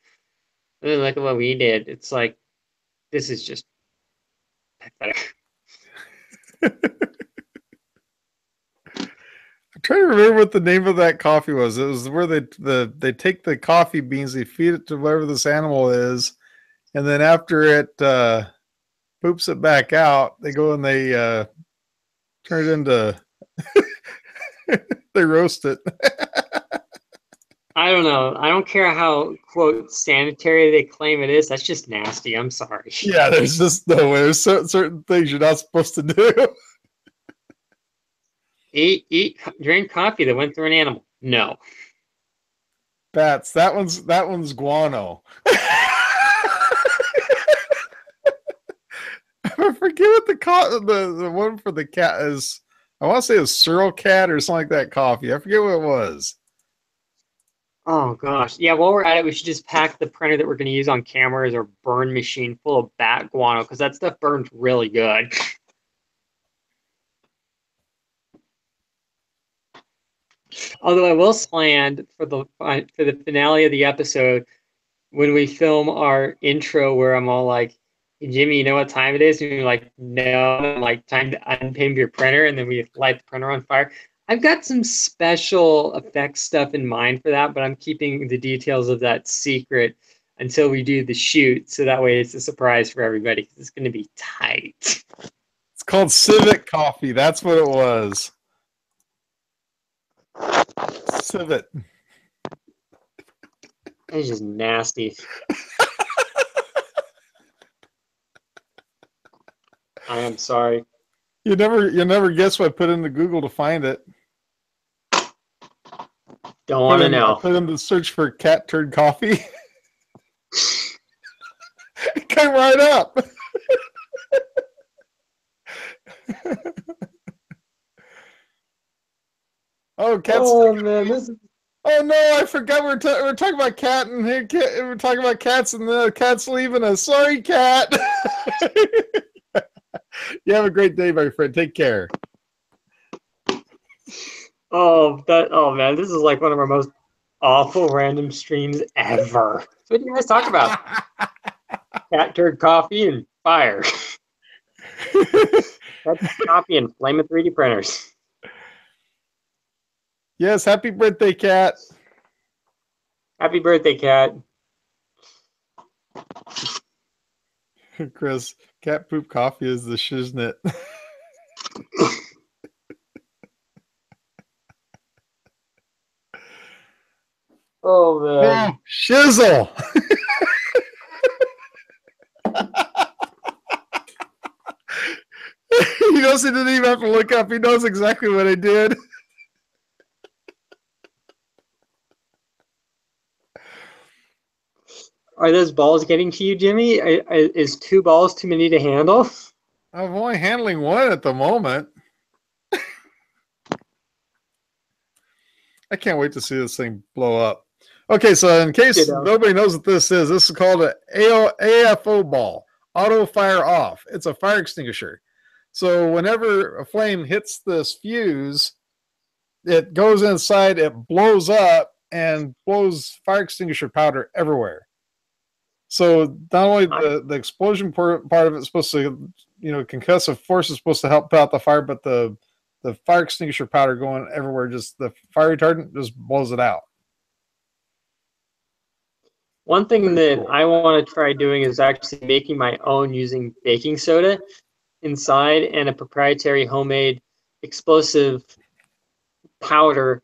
"Oh, look at what we did." It's like, this is just pathetic. I'm trying to remember what the name of that coffee was. It was where they take the coffee beans, they feed it to whatever this animal is, and then after it poops it back out, they go and they turn it into they roast it. I don't know. I don't care how, quote, sanitary they claim it is. That's just nasty. I'm sorry. Yeah, there's just no way. There's certain things you're not supposed to do. Drink coffee that went through an animal. No. Bats. That one's guano. I forget what the one for the cat is. I want to say it's Cyril Cat or something like that coffee. I forget what it was. Oh gosh. Yeah, while we're at it, we should just pack the printer that we're going to use on camera as our burn machine full of bat guano because that stuff burns really good. Although I will slant for the finale of the episode when we film our intro where I'm all like, "Hey, Jimmy, you know what time it is?" And you're like, "No." And I'm like, "Time to unpin your printer," and then we light the printer on fire. I've got some special effects stuff in mind for that, but I'm keeping the details of that secret until we do the shoot, so that way it's a surprise for everybody because it's going to be tight. It's called Civet Coffee. That's what it was. Civet. It's just nasty. I am sorry. You never guess what I put into Google to find it. Don't want to know. I put in the search for cat turd coffee. It came right up. Oh, cats. Oh man, this is... Oh no, I forgot we're talking about cat and we're talking about cats and the cat's leaving us. Sorry, cat. You have a great day, my friend. Take care. Oh man, this is like one of our most awful random streams ever. So what do you guys talk about? Cat turd coffee and fire. That's coffee and flaming 3D printers. Yes, happy birthday, cat. Happy birthday, cat. Chris, cat poop coffee is the shiznit. Oh man. Oh, shizzle. He knows he didn't even have to look up. He knows exactly what I did. Are those balls getting to you, Jimmy? Is 2 balls too many to handle? I'm only handling one at the moment. I can't wait to see this thing blow up. Okay, so in case nobody knows what this is called an AFO ball, auto fire off. It's a fire extinguisher. So whenever a flame hits this fuse, it goes inside, it blows up, and blows fire extinguisher powder everywhere. So not only the explosion part of it is supposed to, concussive force is supposed to help put out the fire, but the fire extinguisher powder going everywhere, just the fire retardant just blows it out. One thing that I want to try doing is actually making my own using baking soda inside and a proprietary homemade explosive powder,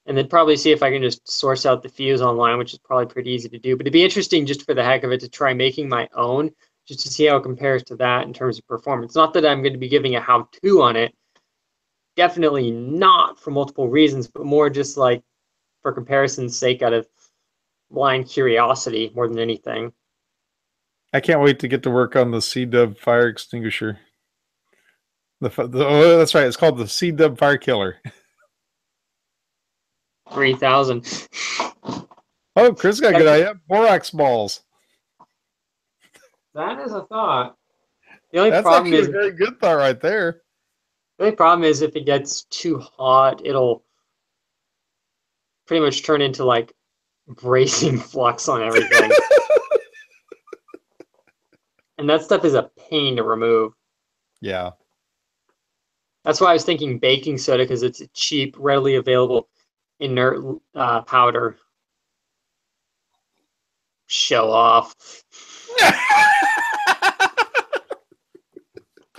and then probably see if I can just source out the fuse online, which is probably pretty easy to do. But it'd be interesting just for the heck of it to try making my own, just to see how it compares to that in terms of performance. Not that I'm going to be giving a how-to on it. Definitely not for multiple reasons, but more just like for comparison's sake out of blind curiosity more than anything. I can't wait to get to work on the C-Dub fire extinguisher. Oh, that's right. It's called the C-Dub Fire Killer. 3,000. Oh, Chris got a good idea. Borax balls. That is a thought. The only That's problem actually is a very good thought right there. The only problem is if it gets too hot, it'll pretty much turn into like bracing flux on everything. And that stuff is a pain to remove. Yeah. That's why I was thinking baking soda, because it's a cheap, readily available inert powder. Show off.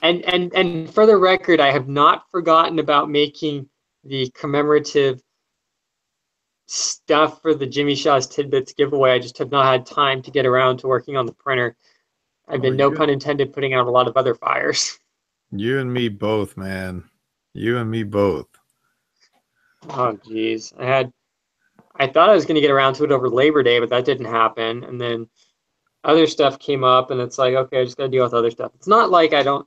And for the record, I have not forgotten about making the commemorative stuff for the Jimmy Shaw's Tidbits giveaway. I just have not had time to get around to working on the printer. I've been, no pun intended, putting out a lot of other fires. You and me both, man. You and me both. Oh, geez. I thought I was going to get around to it over Labor Day, but that didn't happen. And then other stuff came up, and it's like, okay, I just got to deal with other stuff. It's not like I don't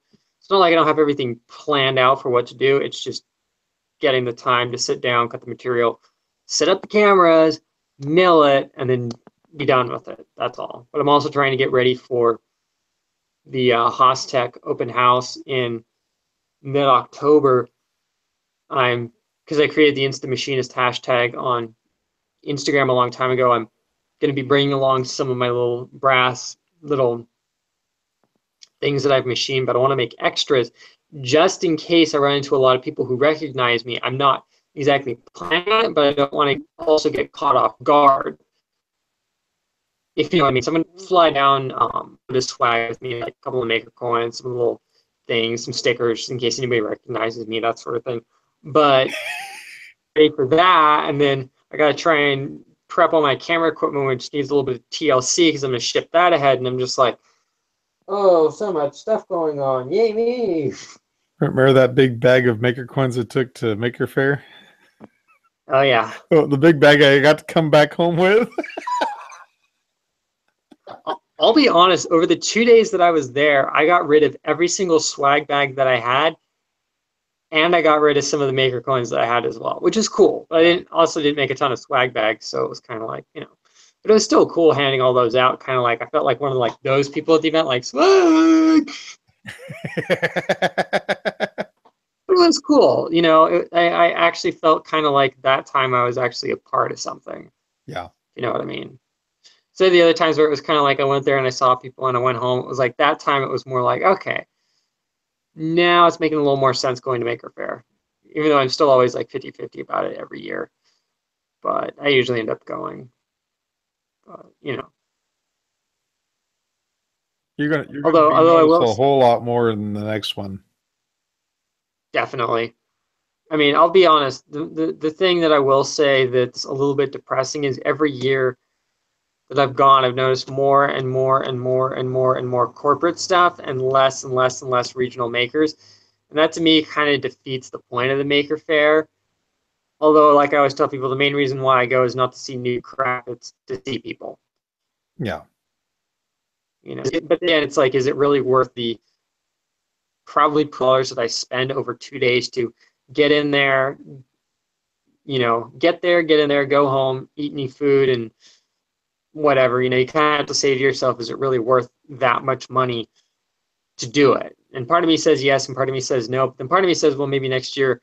have everything planned out for what to do. It's just getting the time to sit down, cut the material, set up the cameras, mill it, and then be done with it. That's all. But I'm also trying to get ready for the Hostech open house in mid-October. Because I created the Insta Machinist hashtag on Instagram a long time ago, I'm going to be bringing along some of my little brass little things that I've machined, but I want to make extras just in case I run into a lot of people who recognize me. I'm not exactly planning on it, but I don't want to also get caught off guard. If you know what I mean. So I'm going to fly down this swag with me, like a couple of maker coins, some little things, some stickers in case anybody recognizes me, that sort of thing. But ready for that, and then I got to try and prep all my camera equipment, which needs a little bit of TLC because I'm going to ship that ahead, and I'm just like, oh, so much stuff going on. Yay me. Remember that big bag of maker coins it took to Maker Faire? Oh, yeah. Oh, the big bag I got to come back home with? I'll be honest, over the 2 days that I was there, I got rid of every single swag bag that I had, and I got rid of some of the maker coins that I had as well, which is cool. But I didn't make a ton of swag bags, so it was kind of like, but it was still cool handing all those out. Kind of like I felt like one of like those people at the event, like swag. It was cool, I actually felt kind of like that time I was actually a part of something. Yeah. You know what I mean? So the other times where it was kind of like I went there and I saw people and I went home, it was like that time it was more like, okay, now it's making a little more sense going to Maker Faire, even though I'm still always like 50-50 about it every year. But I usually end up going. You're although I will a whole lot more than the next one. Definitely. I mean, I'll be honest. The thing that I will say that's a little bit depressing is every year that I've gone, I've noticed more and more and more and more and more corporate stuff and less regional makers. And that to me kind of defeats the point of the Maker Faire. Although, like I always tell people, the main reason why I go is not to see new crap, it's to see people. Yeah. You know, but then it's like, is it really worth the probably dollars that I spend over 2 days to get in there, you know, get in there, go home, eat any food and whatever, you know, you kind of have to say to yourself, is it really worth that much money to do it? And part of me says yes, and part of me says no. But then part of me says, well, maybe next year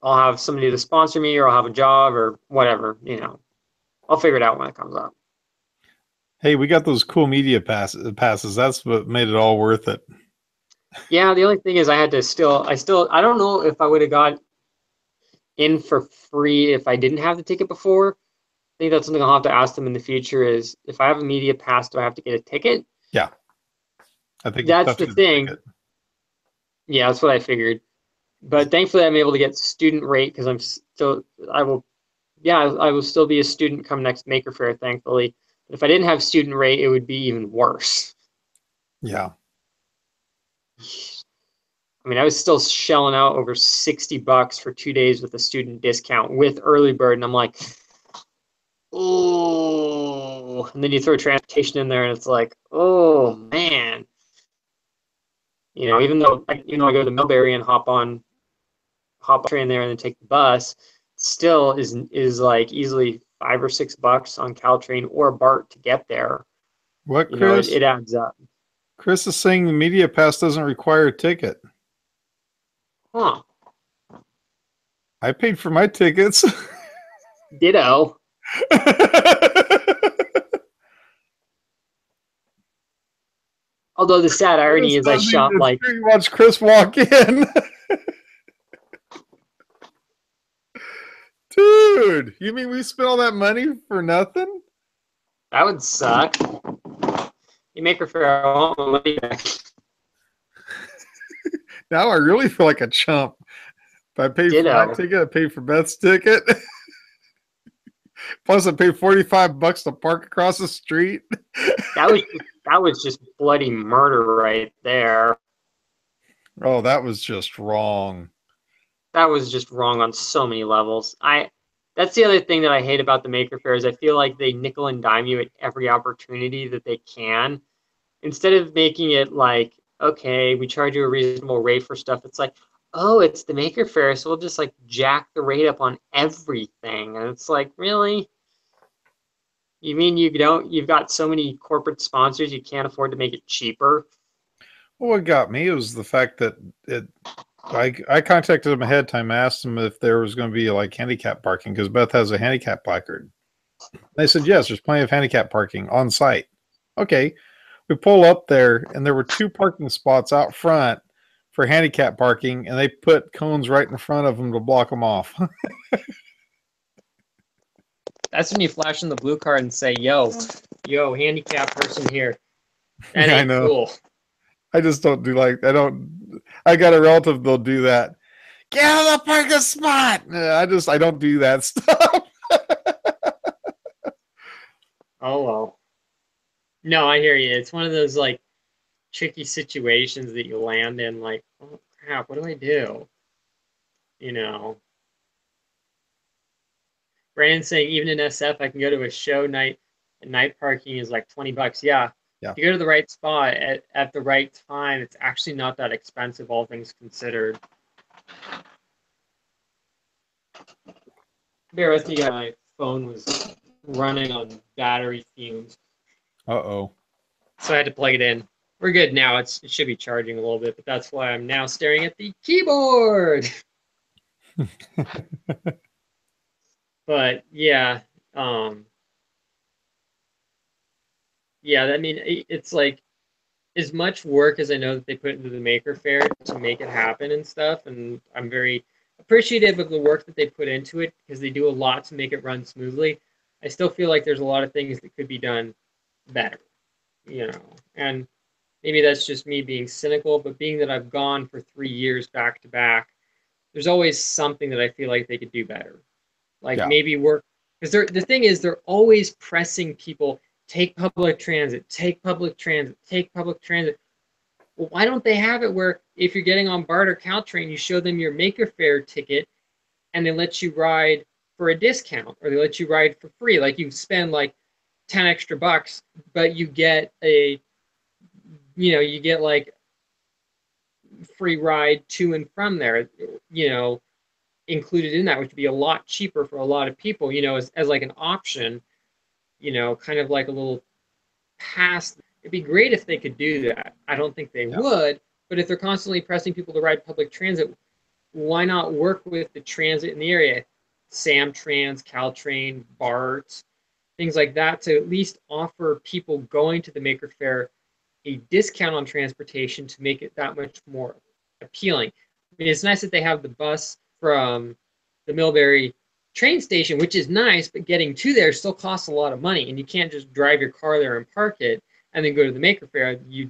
I'll have somebody to sponsor me, or I'll have a job, or whatever, you know. I'll figure it out when it comes up. Hey, we got those cool media passes. That's what made it all worth it. Yeah, the only thing is I don't know if I would have got in for free if I didn't have the ticket before. I think that's something I'll have to ask them in the future is if I have a media pass, do I have to get a ticket? Yeah. I think that's the thing. Yeah, that's what I figured. But thankfully I'm able to get student rate because I will still be a student come next Maker Faire, thankfully. But if I didn't have student rate, it would be even worse. Yeah. I mean, I was still shelling out over $60 for 2 days with a student discount with early bird, and I'm like, oh. And then you throw transportation in there, and it's like, oh man. You know, even though I go to Millbury and hop on train there and then take the bus, still is like easily $5 or $6 on Caltrain or BART to get there. What, Chris? You know, it adds up. Chris is saying the media pass doesn't require a ticket. Huh. I paid for my tickets. Ditto. Although the sad irony is I shot like... You watch Chris walk in. Dude, you mean we spent all that money for nothing? That would suck. You Maker Faire, I want my money back. Now I really feel like a chump. If I paid for my ticket, I paid for Beth's ticket. Plus, I paid $45 to park across the street. That was just bloody murder right there. Oh, that was just wrong. That was just wrong on so many levels. That's the other thing that I hate about the Maker Faire is I feel like they nickel and dime you at every opportunity that they can. Instead of making it like, okay, we charge you a reasonable rate for stuff, it's like, oh, it's the Maker Faire, so we'll just like jack the rate up on everything. And it's like, really? You mean you've got so many corporate sponsors you can't afford to make it cheaper? Well, what got me was the fact that I contacted them ahead of time, asked them if there was going to be like handicap parking because Beth has a handicap placard. They said, yes, there's plenty of handicap parking on site. Okay. We pull up there and there were 2 parking spots out front for handicap parking and they put cones right in front of them to block them off. That's when you flash in the blue card and say, yo, handicap person here. That ain't I know. Cool. I just don't do I got a relative that'll do that. Get out of the parking spot. I don't do that stuff. Oh, well. No, I hear you. It's one of those like tricky situations that you land in like, oh crap, what do I do? You know. Brandon's saying even in SF I can go to a show night and night parking is like $20. Yeah. If you go to the right spot at the right time, it's actually not that expensive, all things considered. Bear with me, my phone was running on battery fumes. Uh-oh. So I had to plug it in. We're good now. It should be charging a little bit, but that's why I'm now staring at the keyboard. But yeah, yeah, I mean, it's like as much work as I know that they put into the Maker Faire to make it happen and stuff, and I'm very appreciative of the work that they put into it because they do a lot to make it run smoothly. I still feel like there's a lot of things that could be done better, you know, and maybe that's just me being cynical, but being that I've gone for 3 years back to back, there's always something that I feel like they could do better. Like Yeah. maybe work, because the thing is they're always pressing people, take public transit, take public transit, take public transit. Well, why don't they have it where if you're getting on BART or Caltrain, you show them your Maker Faire ticket and they let you ride for a discount, or they let you ride for free. Like you spend like 10 extra bucks, but you get you get like free ride to and from there, included in that, which would be a lot cheaper for a lot of people, as like an option, kind of like a little pass. It'd be great if they could do that. I don't think they Yeah. would, but if they're constantly pressing people to ride public transit, why not work with the transit in the area? Samtrans, Caltrain, BART, things like that, to at least offer people going to the Maker Faire a discount on transportation to make it that much more appealing. I mean, it's nice that they have the bus from the Millbury train station, which is nice, but getting to there still costs a lot of money, and you can't just drive your car there and park it and then go to the Maker Faire. You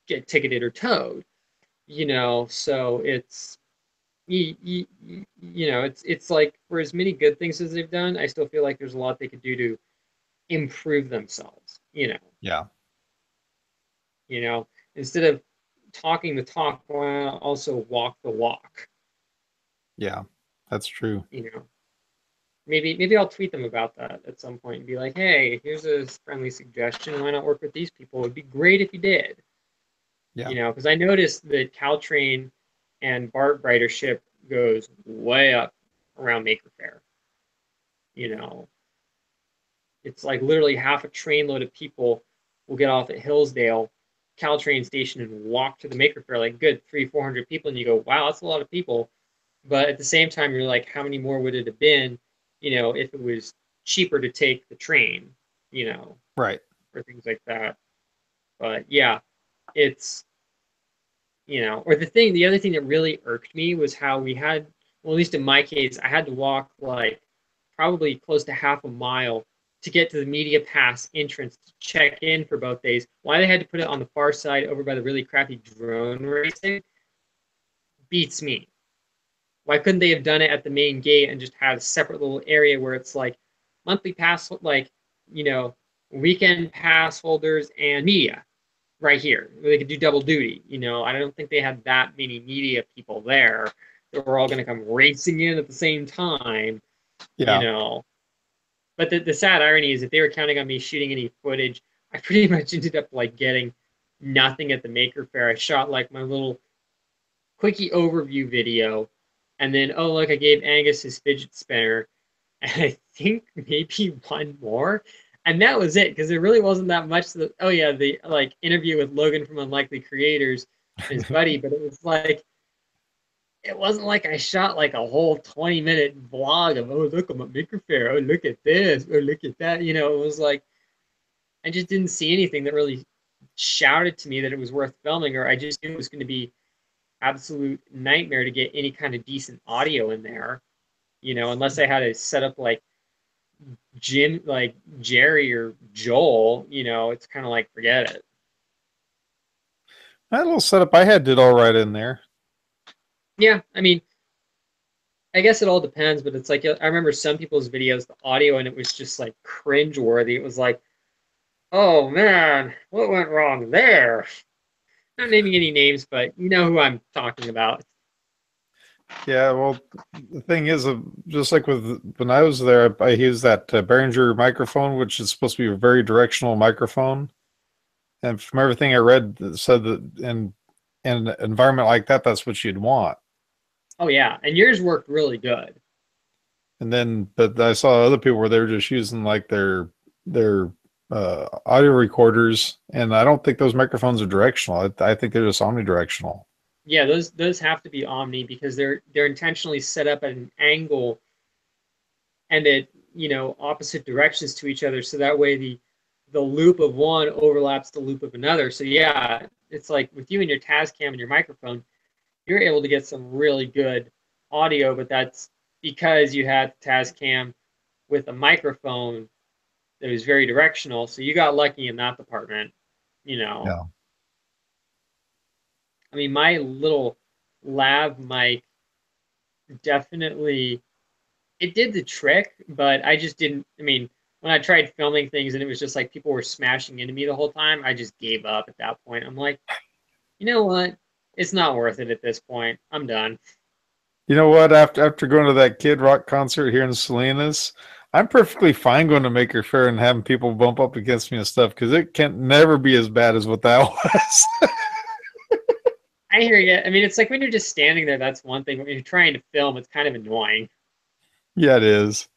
get ticketed or towed, so it's like, for as many good things as they've done, I still feel like there's a lot they could do to improve themselves, Yeah. you know, instead of talking the talk, why not also walk the walk, Yeah. That's true. you know. Maybe I'll tweet them about that at some point and be like, hey, here's a friendly suggestion. Why not work with these people? It'd be great if you did, Yeah. because I noticed that Caltrain and BART ridership goes way up around Maker Faire. You know, it's like literally half a trainload of people will get off at Hillsdale Caltrain station and walk to the Maker Faire, like good 300-400 people, and you go, wow, that's a lot of people. But at the same time, you're like, how many more would it have been, if it was cheaper to take the train, Right. or things like that. But yeah, it's, or the other thing that really irked me was how we had, well, at least in my case, I had to walk like probably close to half a mile to get to the Media Pass entrance to check in for both days. Why they had to put it on the far side over by the really crappy drone racing beats me. Why couldn't they have done it at the main gate and just had a separate little area where it's like monthly pass, like, weekend pass holders and media right here? They could do double duty. I don't think they had that many media people there that were all going to come racing in at the same time, you Yeah. know. But the sad irony is, if they were counting on me shooting any footage, I pretty much ended up like getting nothing at the Maker Faire. I shot like my little quickie overview video, and then, oh look, I gave Angus his fidget spinner, and I think maybe one more, and that was it, because there really wasn't that much. Oh yeah, the like interview with Logan from Unlikely Creators, his buddy, but it wasn't like I shot like a whole 20-minute vlog of, oh look, I'm at Maker Faire, oh look at this, oh look at that. It was like I just didn't see anything that really shouted to me that it was worth filming, or I just knew it was going to be absolute nightmare to get any kind of decent audio in there, unless I had to set up like Jim, like Jerry or Joel, it's kind of like, forget it. That little setup I had did all right in there. Yeah, I mean, I guess it all depends, but it's like, I remember some people's videos, the audio, and it was just like cringe worthy. It was like, oh man, what went wrong there? Not naming any names, but you know who I'm talking about. Yeah, well, the thing is, just like with when I was there, I used that Behringer microphone, which is supposed to be a very directional microphone. And from everything I read, it said that in an environment like that, that's what you'd want. Oh yeah, and yours worked really good. And then, but I saw other people where they were just using like their audio recorders, and I don't think those microphones are directional. I think they're just omnidirectional. Yeah, those have to be Omni, because they're intentionally set up at an angle and at opposite directions to each other, so that way the loop of one overlaps the loop of another. So yeah, it's like with you and your Tascam and your microphone, you're able to get some really good audio, but that's because you had the Tascam with a microphone that was very directional. So you got lucky in that department. Yeah. I mean, my little lav mic definitely, it did the trick, but I just didn't. I mean, when I tried filming things and it was just like people were smashing into me the whole time, I just gave up at that point. I'm like, you know what? It's not worth it at this point. I'm done. You know what? After going to that Kid Rock concert here in Salinas, I'm perfectly fine going to Maker Faire and having people bump up against me and stuff because it can never be as bad as what that was. I hear you. I mean, it's like when you're just standing there, that's one thing. When you're trying to film, it's kind of annoying. Yeah, it is.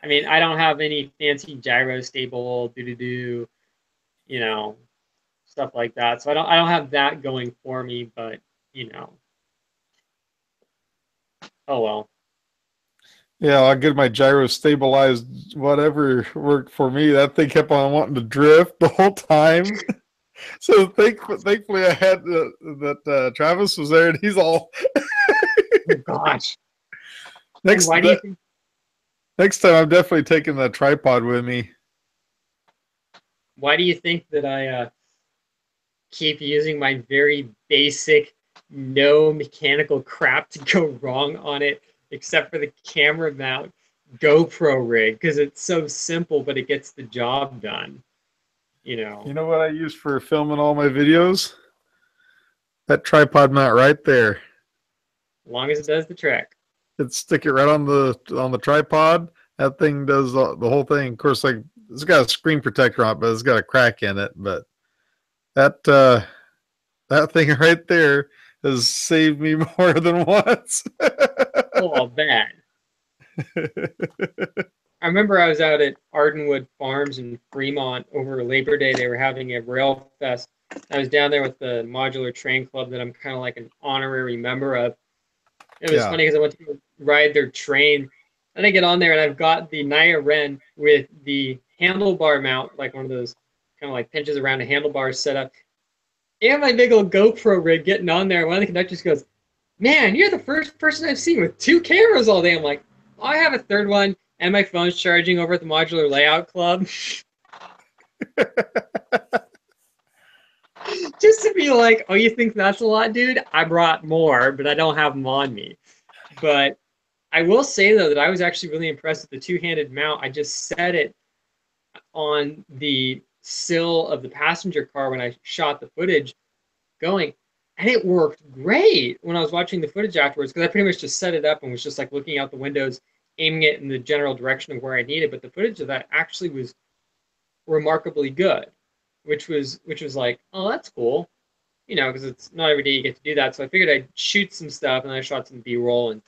I mean, I don't have any fancy gyro stable, you know, stuff like that. So I don't have that going for me, but you know, oh well. Yeah, I'll get my gyro stabilized, whatever worked for me. That thing kept on wanting to drift the whole time. So thankfully, I had that Travis was there, and he's all Oh gosh. And next. why do you think Next time, I'm definitely taking the tripod with me. that I keep using my very basic, no mechanical crap to go wrong on it, except for the camera mount GoPro rig, because it's so simple, but it gets the job done. You know, You know what I use for filming all my videos? That tripod mount right there. as long as it does the trick. Stick it right on the tripod. That thing does the whole thing. Of course, like it's got a screen protector on it, but it's got a crack in it. But that that thing right there has saved me more than once. Oh, I'll bet. I remember I was out at Ardenwood Farms in Fremont over Labor Day. They were having a rail fest. I was down there with the Modular Train Club that I'm kind of like an honorary member of. It was Yeah. funny because I went to ride their train, and I get on there and I've got the Naya Ren with the handlebar mount, like one of those kind of like pinches around a handlebar set up. And my big old GoPro rig getting on there. One of the conductors goes, "Man, you're the first person I've seen with two cameras all day." I'm like, oh, I have a third one, and my phone's charging over at the Modular Layout Club. Just to be like, oh, you think that's a lot, dude? I brought more, but I don't have them on me. But I will say, though, that I was actually really impressed with the two-handed mount. I just set it on the sill of the passenger car when I shot the footage going, and it worked great when I was watching the footage afterwards because I pretty much just set it up and was just like looking out the windows, aiming it in the general direction of where I needed. But the footage of that actually was remarkably good, which was like, oh, that's cool, you know, because it's not every day you get to do that. So I figured I'd shoot some stuff, and I shot some B-roll, and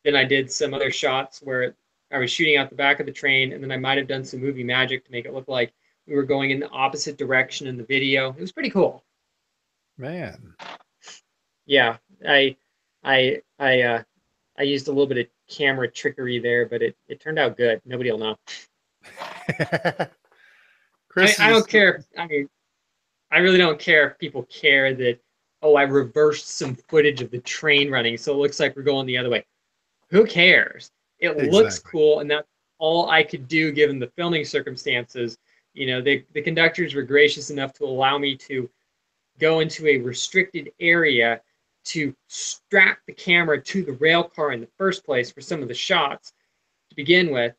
then I did some other shots where I was shooting out the back of the train, and then I might have done some movie magic to make it look like we were going in the opposite direction in the video. It was pretty cool. Man. Yeah, I used a little bit of camera trickery there, but it turned out good. Nobody will know. Chris I don't is care. I mean, I really don't care if people care that, oh, I reversed some footage of the train running, so it looks like we're going the other way. Who cares? It looks exactly. cool, and that's all I could do given the filming circumstances. You know, the conductors were gracious enough to allow me to go into a restricted area to strap the camera to the rail car in the first place for some of the shots to begin with.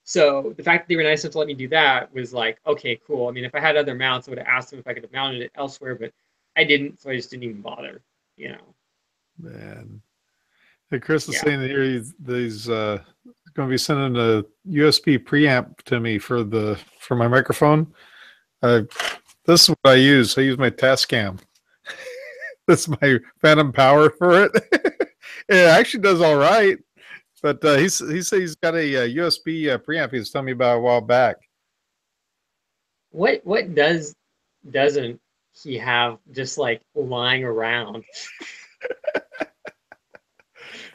So the fact that they were nice enough to let me do that was like, okay, cool. I mean, if I had other mounts, I would have asked them if I could have mounted it elsewhere, but I didn't, so I just didn't even bother, you know. Man. Hey, Chris is Yeah. saying here he's going to be sending a USB preamp to me for my microphone. Uh, this is what I use. I use my Tascam. This is my Phantom Power for it. It actually does all right, but he said he's got a, USB preamp he was telling me about a while back. What doesn't he have just like lying around?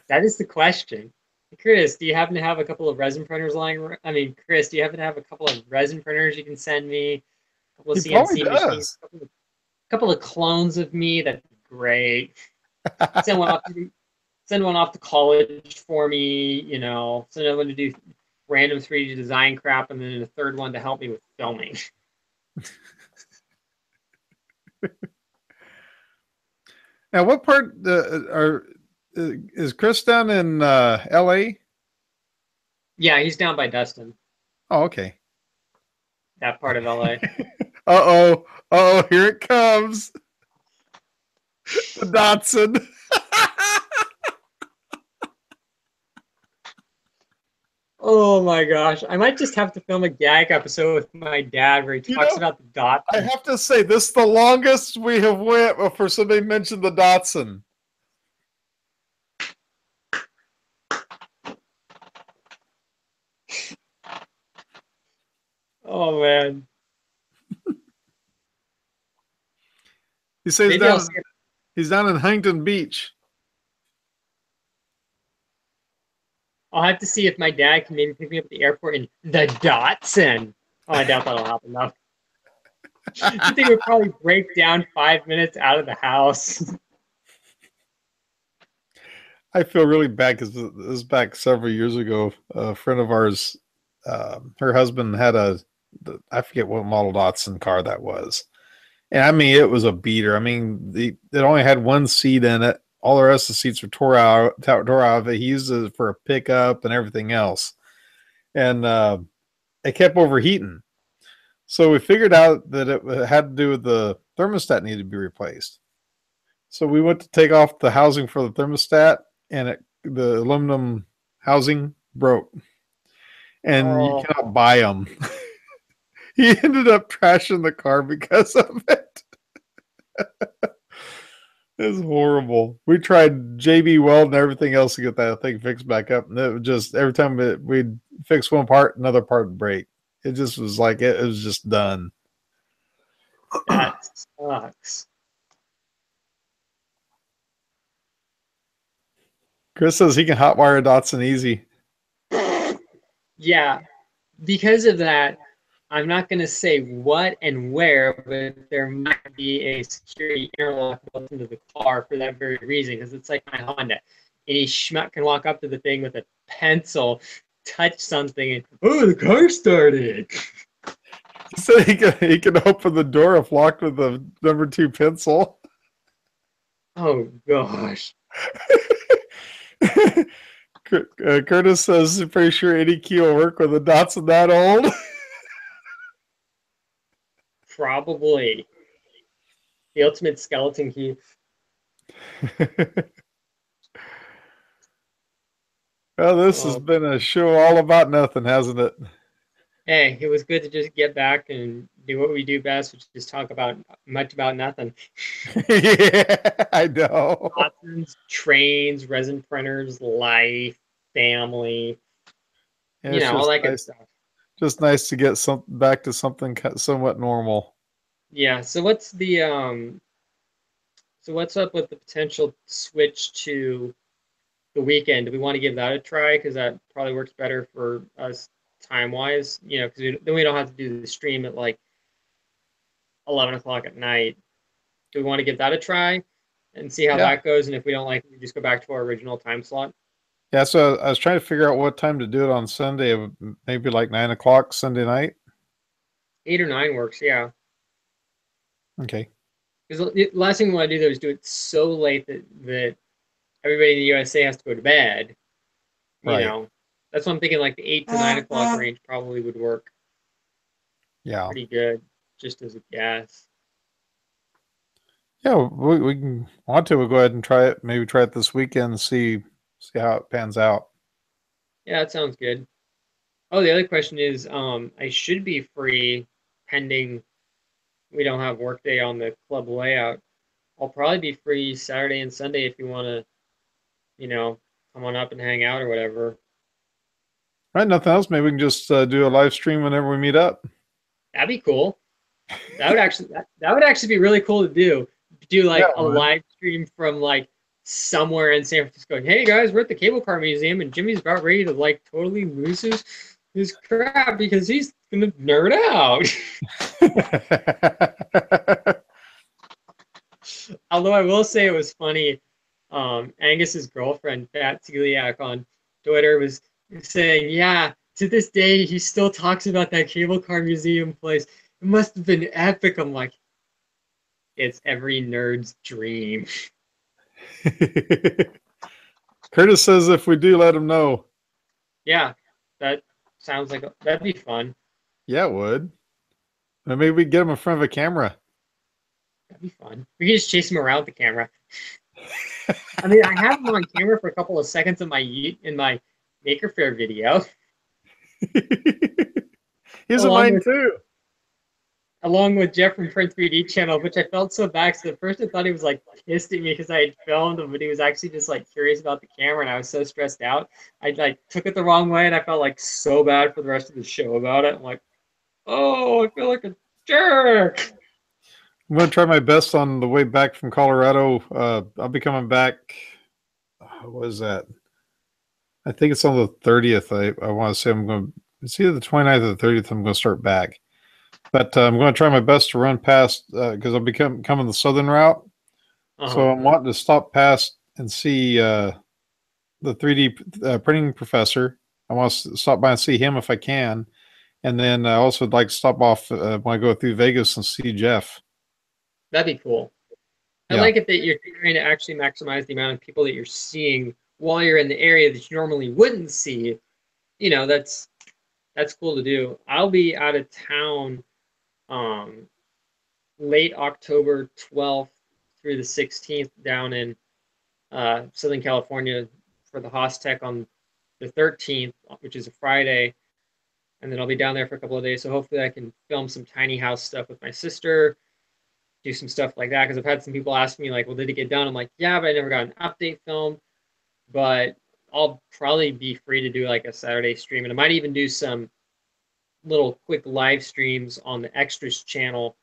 That is the question. Chris, do you happen to have a couple of resin printers lying around? I mean, Chris, do you happen to have a couple of resin printers you can send me? A couple of He probably CNC machines, does. couple of clones of me? That'd be great. Send one off to send one off to college for me, you know, send another one to do random 3D design crap, and then a third one to help me with filming. Now, what part are is Chris down in L.A.? Yeah, he's down by Destin, Oh, okay. that part of LA. Uh-oh. Uh-oh, here it comes. The Datsun. Oh my gosh. I might just have to film a gag episode with my dad where he You talks know, about the dots. I have to say, this is the longest we have went before somebody mentioned the Datsun. Oh man. He says Maybe I'll see. he's down in Huntington Beach. I'll have to see if my dad can maybe pick me up at the airport in the Datsun. Oh, I doubt that'll happen though. I think we'll probably break down 5 minutes out of the house. I feel really bad because this is back several years ago. A friend of ours, her husband had I forget what model Datsun car that was. And I mean, it was a beater. I mean, it only had one seat in it. All the rest of the seats were tore out of it. He used it for a pickup and everything else. And it kept overheating. So we figured out that it had to do with the thermostat needed to be replaced. So we went to take off the housing for the thermostat, and the aluminum housing broke. And you cannot buy them. He ended up trashing the car because of it. It's horrible. We tried JB Weld and everything else to get that thing fixed back up, and it was just every time we'd fix one part, another part would break. It just was like it was just done. That sucks. Chris says he can hotwire Datsun easy. Yeah, because of that, I'm not going to say what and where, but there might be a security interlock built into the car for that very reason, because it's like my Honda. Any schmuck can walk up to the thing with a pencil, touch something, and oh, the car started. He said he can open the door if locked with the number 2 pencil. Oh gosh. Curtis says he's pretty sure any key will work with a Datsun that old. Probably. The ultimate skeleton key. Well, this has been a show all about nothing, hasn't it? Hey, it was good to just get back and do what we do best, which is talk about much about nothing. Yeah, I know. Watsons, trains, resin printers, life, family, Yeah, all that good stuff. Just nice to get back to something somewhat normal. Yeah. So what's what's up with the potential switch to the weekend? Do we want to give that a try? Because that probably works better for us time wise. Because then we don't have to do the stream at like 11 o'clock at night. Do we want to give that a try and see how that goes? And if we don't like it, we just go back to our original time slot. Yeah, so I was trying to figure out what time to do it on Sunday. Maybe like 9 o'clock Sunday night. 8 or 9 works, yeah. Okay. Because the last thing we want to do though is do it so late that everybody in the USA has to go to bed. Right. That's what I'm thinking. Like the 8 to 9 o'clock range probably would work. Yeah. Pretty good, just as a guess. Yeah, we can want to. We'll go ahead and try it. Maybe try it this weekend and see how it pans out. Yeah, that sounds good. Oh, the other question is, I should be free pending we don't have workday on the club layout. I'll probably be free Saturday and Sunday if you want to, come on up and hang out or whatever. All right, nothing else. Maybe we can just do a live stream whenever we meet up. That'd be cool. That would actually be really cool to do. Do like a live stream from like somewhere in San Francisco. Hey guys, we're at the Cable Car Museum and Jimmy's about ready to like totally lose his crap because he's gonna nerd out. Although I will say it was funny. Angus's girlfriend, Fat Celiac, on Twitter was saying, yeah, to this day he still talks about that Cable Car Museum place. It must have been epic. I'm like, it's every nerd's dream. Curtis says if we do, let him know. Yeah, that sounds like that'd be fun. Yeah, it would. And maybe we can get him in front of a camera. That'd be fun. We can just chase him around with the camera. I mean, I have him on camera for a couple of seconds in my Maker Faire video, He's in along mine with too. Jeff from Print 3D channel, which I felt so bad. So at first I thought he was like pissed at me because I had filmed him, but he was actually just like curious about the camera, and I was so stressed out. I like took it the wrong way, and I felt like so bad for the rest of the show about it. I'm like, oh, I feel like a jerk. I'm going to try my best on the way back from Colorado. I'll be coming back. What is that? I think it's on the 30th. I want to say I'm going to, it's either the 29th or the 30th. I'm going to start back. But I'm going to try my best to run past because I'll be coming the southern route. So I'm wanting to stop past and see the 3D printing professor. I want to stop by and see him if I can. And then I also would like to stop off when I go through Vegas and see Jeff. That'd be cool. I like it that you're trying to actually maximize the amount of people that you're seeing while you're in the area that you normally wouldn't see. You know, that's cool to do. I'll be out of town late October 12th through the 16th down in Southern California for the HOSTech on the 13th, which is a Friday. And then I'll be down there for a couple of days. So hopefully I can film some tiny house stuff with my sister, do some stuff like that. Because I've had some people ask me, like, well, did it get done? I'm like, yeah, but I never got an update film. But I'll probably be free to do like a Saturday stream. And I might even do some little quick live streams on the extras channel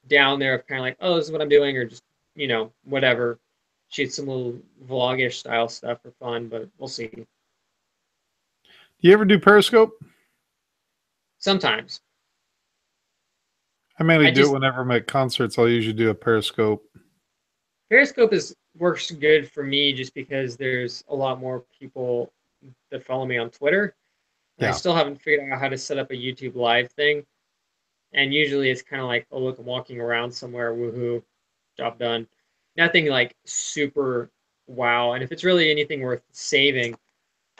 down there of kind of like, oh, this is what I'm doing, or just, you know, whatever. Shoot some little vlogish style stuff for fun, but we'll see. Do you ever do Periscope? Sometimes. I mainly do it whenever I'm at concerts. I'll usually do a Periscope. Periscope works good for me just because there's a lot more people that follow me on Twitter. Yeah. I still haven't figured out how to set up a YouTube live thing. And usually it's kind of like, oh, look, I'm walking around somewhere, woohoo, job done. Nothing like super wow. And if it's really anything worth saving,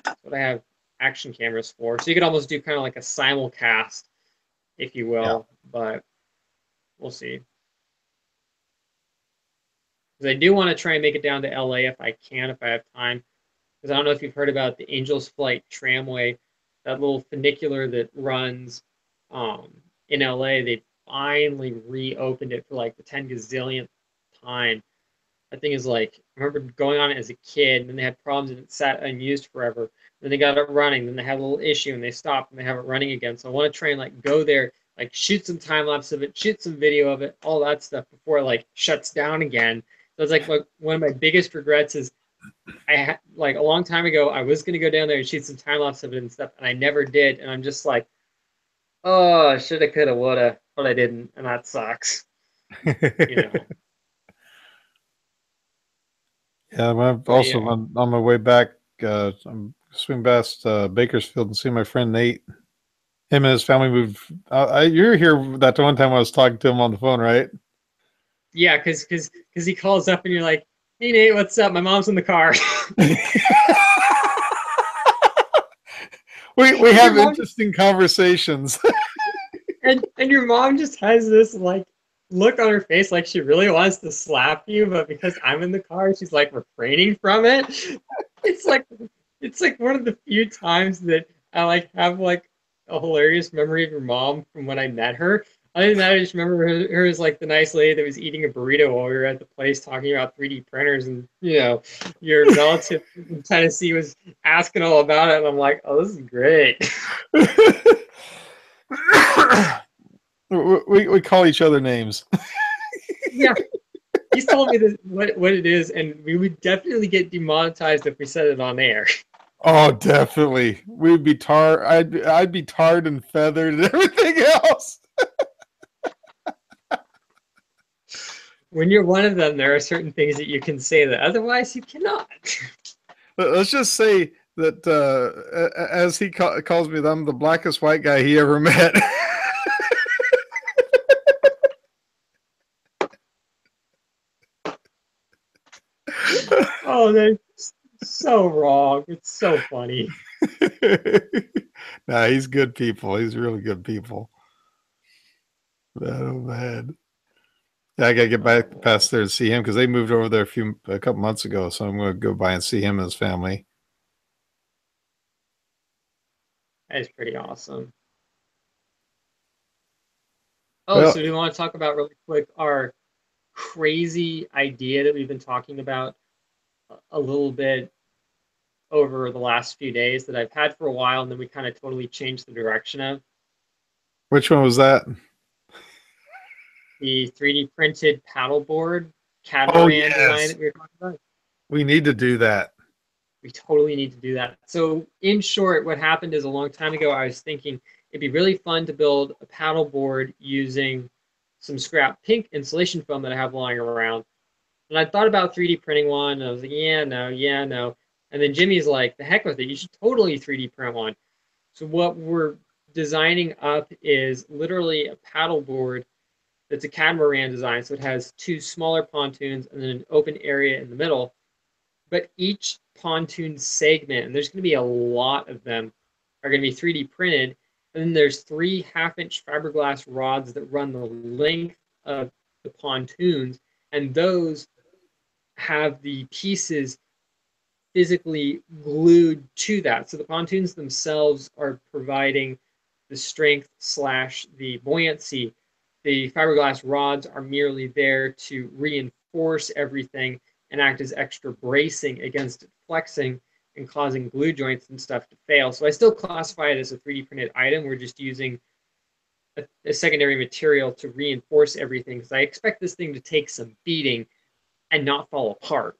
that's what I have action cameras for. So you could almost do kind of like a simulcast, if you will, but we'll see. Because I do want to try and make it down to LA if I can, if I have time. Because I don't know if you've heard about the Angels Flight tramway, that little funicular that runs in LA. They finally reopened it for like the 10 gazillionth time. That thing is like, I remember going on it as a kid, and then they had problems and it sat unused forever. Then they got it running, then they had a little issue and they stopped and they have it running again. So I want to try and like go there, like shoot some time lapse of it, shoot some video of it, all that stuff before it like shuts down again. So it's like one of my biggest regrets is I had like a long time ago, I was gonna go down there and shoot some time lapse of it and stuff, and I never did. And I'm just like, oh, shoulda, coulda, woulda, but I didn't, and that sucks. You know. Yeah, I'm also on my way back. I'm swing past Bakersfield and see my friend Nate. Him and his family moved. You're here that one time I was talking to him on the phone, right? Yeah, because he calls up and you're like, hey Nate, what's up? My mom's in the car. we have interesting conversations. and your mom just has this like look on her face like she really wants to slap you, but because I'm in the car, she's like refraining from it. It's like one of the few times that I like have like a hilarious memory of your mom from when I met her. Other than that, I just remember her as like the nice lady that was eating a burrito while we were at the place talking about 3D printers, and you know, your relative in Tennessee was asking all about it, and I'm like, oh, this is great. we call each other names. Yeah, he's told me this, what it is, and we would definitely get demonetized if we said it on air. Oh, definitely. We'd be tarred. I'd be tarred and feathered and everything else. When you're one of them, there are certain things that you can say that otherwise you cannot. Let's just say that as he calls me, I'm the blackest white guy he ever met. Oh, that's So wrong. It's so funny. Nah, he's good people. He's really good people. Oh man. Yeah, I gotta get back past there to see him because they moved over there a couple months ago. So I'm gonna go by and see him and his family. That is pretty awesome. Oh, Well, so do we want to talk about really quick our crazy idea that we've been talking about a little bit over the last few days that I've had for a while, and then we kind of totally changed the direction of which one was that? the 3D printed paddleboard Oh catamaran design yes, that we were talking about? we need to do that. We totally need to do that. So, in short, what happened is a long time ago, I was thinking it'd be really fun to build a paddleboard using some scrap pink insulation foam that I have lying around. And I thought about 3D printing one, and I was like, yeah, no, yeah, no. And then Jimmy's like, the heck with it, you should totally 3D print one. So what we're designing up is literally a paddleboard that's a catamaran design. So it has two smaller pontoons and then an open area in the middle. But each pontoon segment, and there's going to be a lot of them, are going to be 3D printed. And then there's 3 half-inch fiberglass rods that run the length of the pontoons, and those have the pieces physically glued to that. So the pontoons themselves are providing the strength slash the buoyancy. The fiberglass rods are merely there to reinforce everything and act as extra bracing against it flexing and causing glue joints and stuff to fail. So I still classify it as a 3D printed item. We're just using a secondary material to reinforce everything because I expect this thing to take some beating and not fall apart,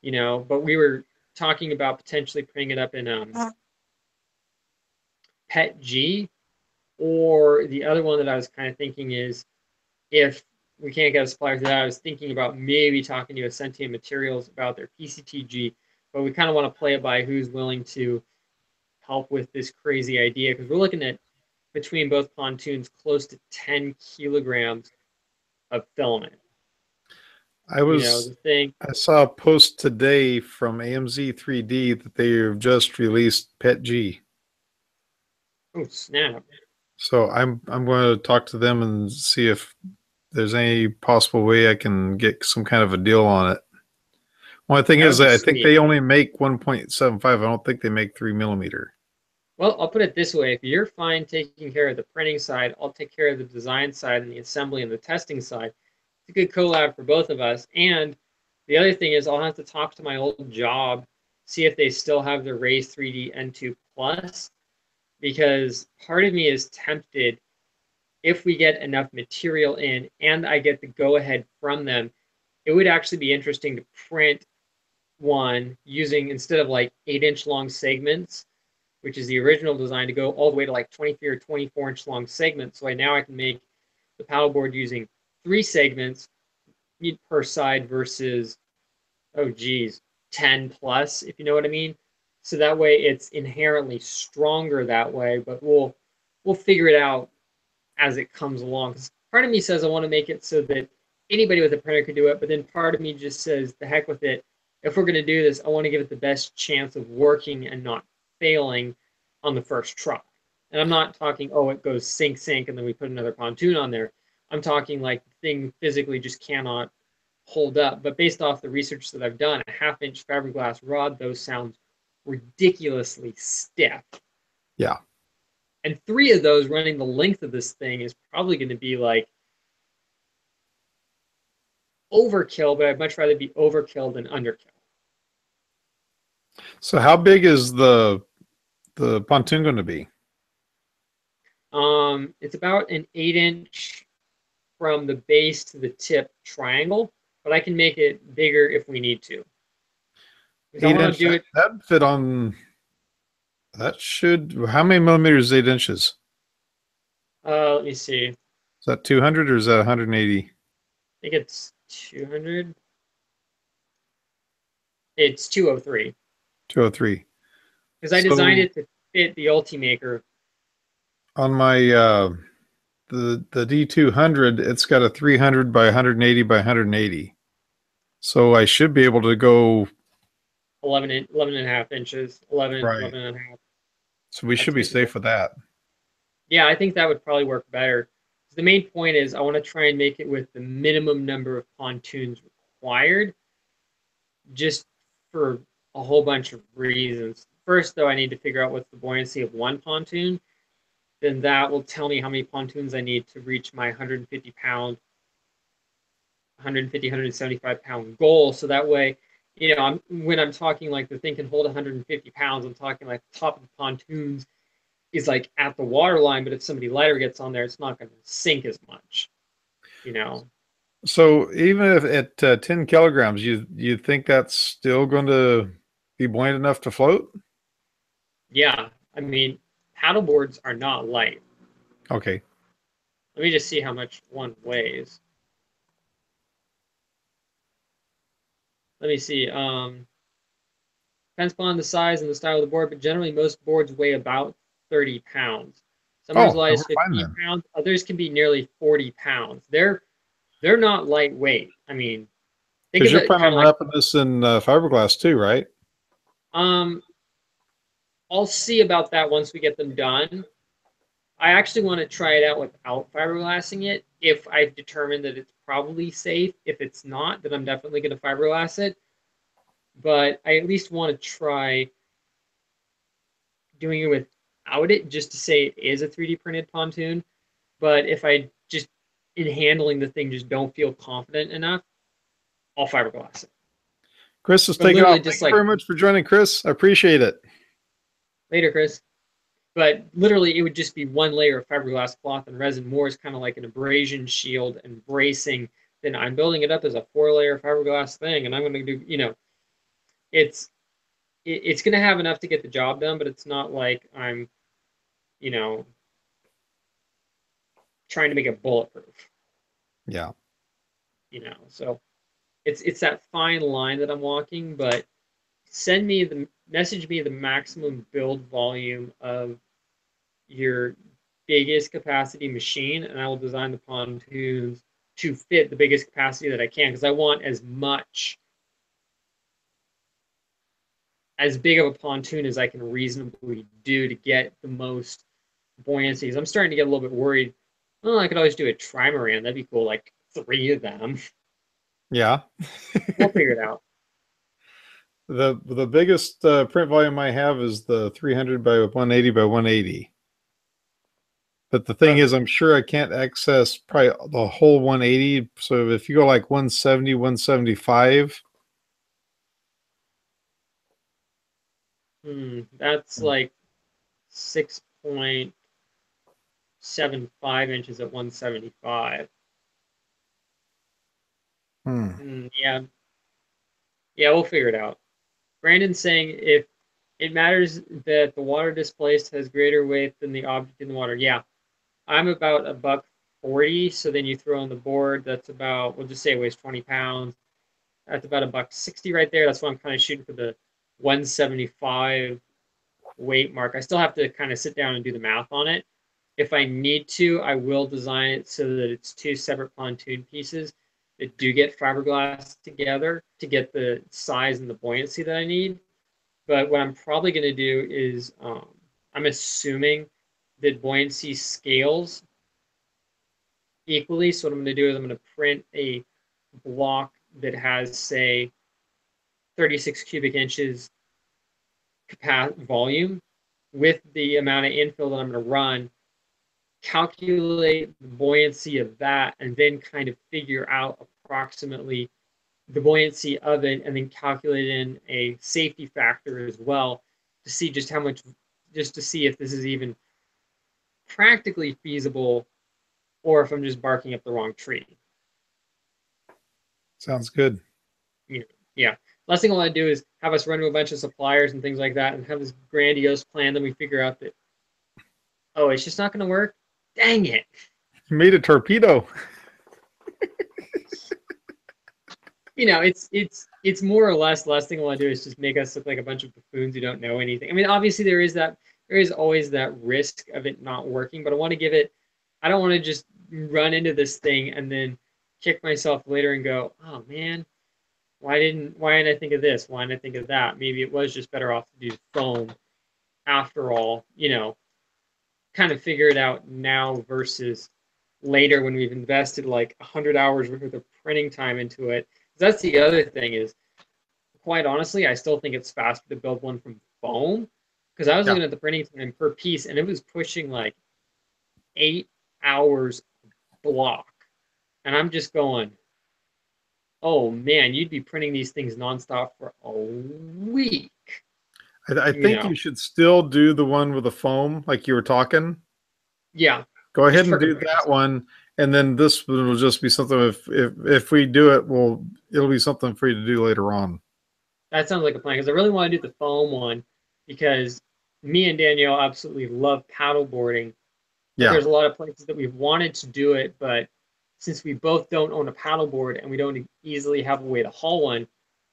But we were talking about potentially putting it up in PETG, or the other one that I was kind of thinking is if we can't get a supplier for that, I was thinking about maybe talking to Sentient Materials about their PCTG, but we kind of want to play it by who's willing to help with this crazy idea because we're looking at between both pontoons close to 10 kilograms of filament. I was The thing. I saw a post today from AMZ 3D that they have just released PETG. Oh snap! So I'm going to talk to them and see if there's any possible way I can get some kind of a deal on it. One thing That is would be that I think sweet. they only make 1.75. I don't think they make 3 millimeter. Well, I'll put it this way. If you're fine taking care of the printing side, I'll take care of the design side and the assembly and the testing side. It's a good collab for both of us. And the other thing is I'll have to talk to my old job, see if they still have the Raise 3D N2 Plus, because part of me is tempted if we get enough material in and I get the go-ahead from them, it would actually be interesting to print one using, instead of like 8-inch long segments, which is the original design, to go all the way to like 23 or 24-inch long segments. So now I can make the paddleboard using 3 segments per side versus, oh geez, 10 plus, if you know what I mean. So that way it's inherently stronger that way, but we'll figure it out as it comes along. Because part of me says I want to make it so that anybody with a printer can do it, but then part of me just says the heck with it. If we're going to do this, I want to give it the best chance of working and not failing on the first try. And I'm not talking, oh, it goes sink, sink, and then we put another pontoon on there. I'm talking like the thing physically just cannot hold up. But based off the research that I've done, a 1/2-inch fiberglass rod, those sound ridiculously stiff. Yeah. And 3 of those running the length of this thing is probably going to be like overkill, but I'd much rather be overkill than underkill. So how big is the pontoon going to be? It's about an 8-inch from the base to the tip triangle, but I can make it bigger if we need to. Because I want to do it. That fit on. That should. How many millimeters is 8 inches? Let me see. Is that 200 or is that 180? I think it's 200. It's 203. 203. Because I designed it to fit the Ultimaker. On my the D200, it's got a 300 by 180 by 180. So I should be able to go 11 and a half inches, 11, Right. 11 and a half. So we should That's be safe reasonable. with that. Yeah, I think that would probably work better. The main point is I want to try and make it with the minimum number of pontoons required, just for a whole bunch of reasons. First, though, I need to figure out what's the buoyancy of one pontoon. Then that will tell me how many pontoons I need to reach my 150-pound, 150, 175-pound goal. So that way, when I'm talking like the thing can hold 150 pounds, I'm talking like the top of the pontoons is like at the water line, but if somebody lighter gets on there, it's not going to sink as much, you know. So even if at 10 kilograms, you think that's still going to be buoyant enough to float? Yeah, I mean, paddle boards are not light. Okay. Let me just see how much one weighs. Let me see. Depends upon the size and the style of the board, but generally most boards weigh about 30 pounds. Some are as Oh, light then as we're fine 15 then. pounds. Others can be nearly 40 pounds. They're not lightweight. I mean, think Because of you're it planning kind on of like wrapping this in fiberglass too, right? um I'll see about that once we get them done. I actually want to try it out without fiberglassing it if I determine that it's probably safe. If it's not, then I'm definitely going to fiberglass it. But I at least want to try doing it without it just to say it is a 3D printed pontoon. But if I just in handling the thing just don't feel confident enough, I'll fiberglass it. Chris is But taking literally off. Thank just you like very much for joining, Chris. I appreciate it. later, Chris. But literally it would just be one layer of fiberglass cloth and resin. More is kind of like an abrasion shield and bracing. Then I'm building it up as a 4-layer fiberglass thing, and I'm going to do, it's it's going to have enough to get the job done, but it's not like I'm, you know, trying to make it bulletproof, Yeah. So it's that fine line that I'm walking, but message me the maximum build volume of your biggest capacity machine, and I will design the pontoons to fit the biggest capacity that I can, because I want as big of a pontoon as I can reasonably do to get the most buoyancies. I'm starting to get a little bit worried. Oh, I could always do a trimaran. That'd be cool, like 3 of them. Yeah. We'll figure it out. The biggest print volume I have is the 300 by 180 by 180. But the thing is, I'm sure I can't access probably the whole 180. So if you go like 170, 175, That's like 6.75 inches at 175. Yeah, yeah, we'll figure it out. Brandon's saying if it matters that the water displaced has greater weight than the object in the water. Yeah, I'm about a buck 40. So then you throw on the board. That's about, we'll just say it weighs 20 pounds. That's about a buck 60 right there. That's why I'm kind of shooting for the 175 weight mark. I still have to kind of sit down and do the math on it. If I need to, I will design it so that it's 2 separate pontoon pieces that do get fiberglass together to get the size and the buoyancy that I need. But what I'm probably going to do is I'm assuming that buoyancy scales equally. So what I'm going to do is I'm going to print a block that has, say, 36 cubic inches volume with the amount of infill that I'm going to run, calculate the buoyancy of that, and then kind of figure out approximately the buoyancy of it, and then calculate in a safety factor as well to see just how much, just to see if this is even practically feasible or if I'm just barking up the wrong tree. sounds good. Yeah. Last thing I want to do is have us run to a bunch of suppliers and things like that and have this grandiose plan. Then we figure out that, oh, it's just not going to work. Dang it. You made a torpedo. It's more or less the last thing I want to do is just make us look like a bunch of buffoons who don't know anything. I mean, obviously there is always that risk of it not working, but I don't want to just run into this thing and then kick myself later and go, oh man, why didn't I think of this? Why didn't I think of that? Maybe it was just better off to do foam after all, kind of figure it out now versus later when we've invested like 100 hours worth of printing time into it. That's the other thing is, quite honestly, I still think it's faster to build one from foam because I was Yeah. looking at the printing time per piece and it was pushing like 8 hours block. And I'm just going, oh man, you'd be printing these things nonstop for a week. I think you should still do the one with the foam, like you were talking. Yeah. Go ahead Just and for do that comparison. one, and then this will just be something. If we do it, it'll be something for you to do later on. That sounds like a plan because I really want to do the foam one because me and Danielle absolutely love paddleboarding, but Yeah, there's a lot of places that we've wanted to do it, but since we both don't own a paddleboard and we don't easily have a way to haul one,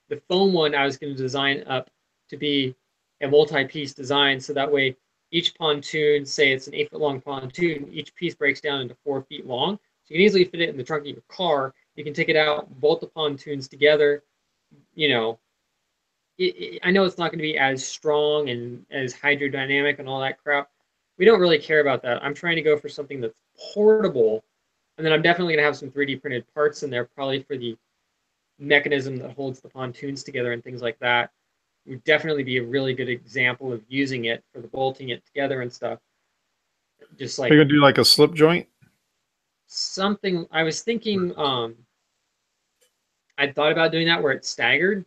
the foam one I was going to design up to be a multi-piece design, so that way each pontoon, say it's an 8 foot long pontoon, each piece breaks down into 4 feet long, so you can easily fit it in the trunk of your car. You can take it out, bolt the pontoons together. You know, I know it's not going to be as strong and as hydrodynamic and all that crap. We don't really care about that. I'm trying to go for something that's portable, and then I'm definitely going to have some 3D printed parts in there, probably for the mechanism that holds the pontoons together and things like that. Would definitely be a really good example of using it for the bolting it together and stuff. Just you're like gonna do like a slip joint. something I was thinking, I thought about doing that where it's staggered.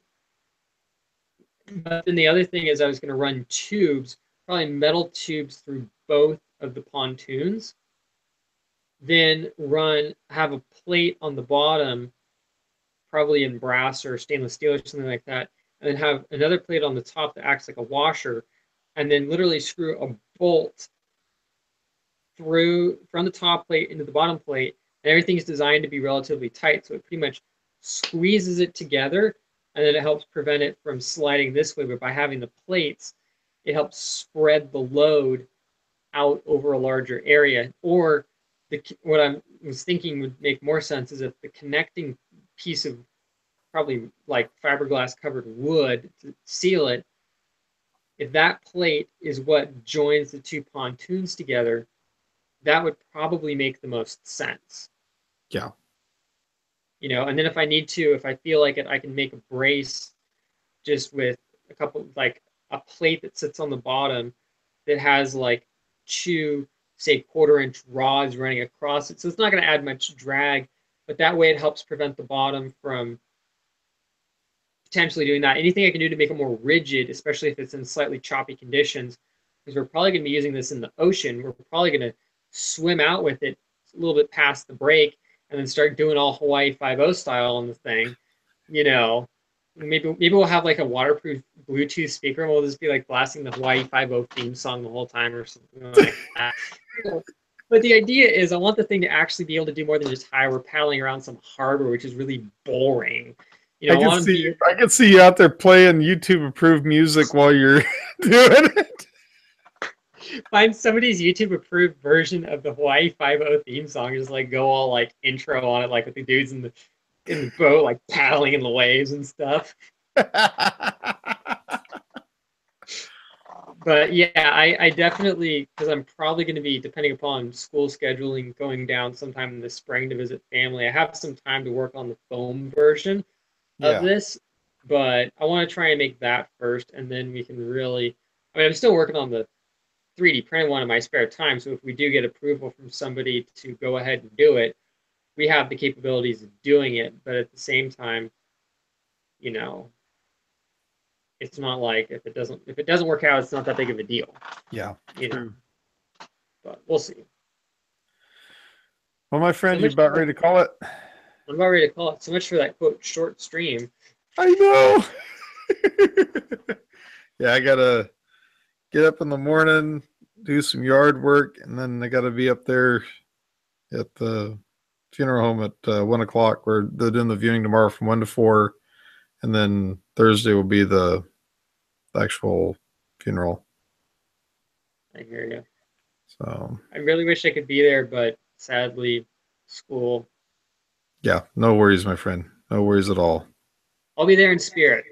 But then the other thing is I was going to run tubes, probably metal tubes through both of the pontoons. Then have a plate on the bottom, probably in brass or stainless steel or something like that. And then have another plate on the top that acts like a washer. And then literally screw a bolt through from the top plate into the bottom plate. And everything's designed to be relatively tight. So it pretty much squeezes it together and then it helps prevent it from sliding this way. But by having the plates, it helps spread the load out over a larger area. Or what I was thinking would make more sense is if the connecting piece of probably like fiberglass covered wood to seal it, if that plate is what joins the two pontoons together, that would probably make the most sense. Yeah, And then if I need to, if I feel like it, I can make a brace just with a couple, like a plate that sits on the bottom that has like two, say, 1/4 inch rods running across it. So it's not going to add much drag, but that way it helps prevent the bottom from potentially doing that. Anything I can do to make it more rigid, especially if it's in slightly choppy conditions, because we're probably going to be using this in the ocean. We're probably going to swim out with it a little bit past the break and then start doing all Hawaii 5 style on the thing. You know, maybe we'll have like a waterproof Bluetooth speaker and we'll just be like blasting the Hawaii 5 theme song the whole time or something like that. But the idea is I want the thing to actually be able to do more than just hi, we're paddling around some harbor, which is really boring. I want to be I can see you out there playing YouTube approved music while you're doing it. find somebody's YouTube approved version of the Hawaii 5 theme song, just like go all like intro on it, like with the dudes in the boat, like paddling in the waves and stuff. But yeah, I definitely, because I'm probably going to be, depending upon school scheduling, going down sometime in the spring to visit family. I have some time to work on the foam version of Yeah, this, but I want to try and make that first, and then we can really. I mean, I'm still working on the 3D print one in my spare time, so if we do get approval from somebody to go ahead and do it, we have the capabilities of doing it. But at the same time, you know, it's not like if it doesn't work out, it's not that big of a deal. yeah, You know, true. but we'll see. Well, my So friend, you much about for, ready to call it? I'm about ready to call it. So much for that quote short stream. I know. Yeah, I gotta get up in the morning, do some yard work, and then I gotta be up there at the funeral home at 1 o'clock. We're doing the viewing tomorrow from 1 to 4, and then Thursday will be the actual funeral. I hear you. So I really wish I could be there, but sadly, school. yeah, no worries, my friend. No worries at all. I'll be there in spirit.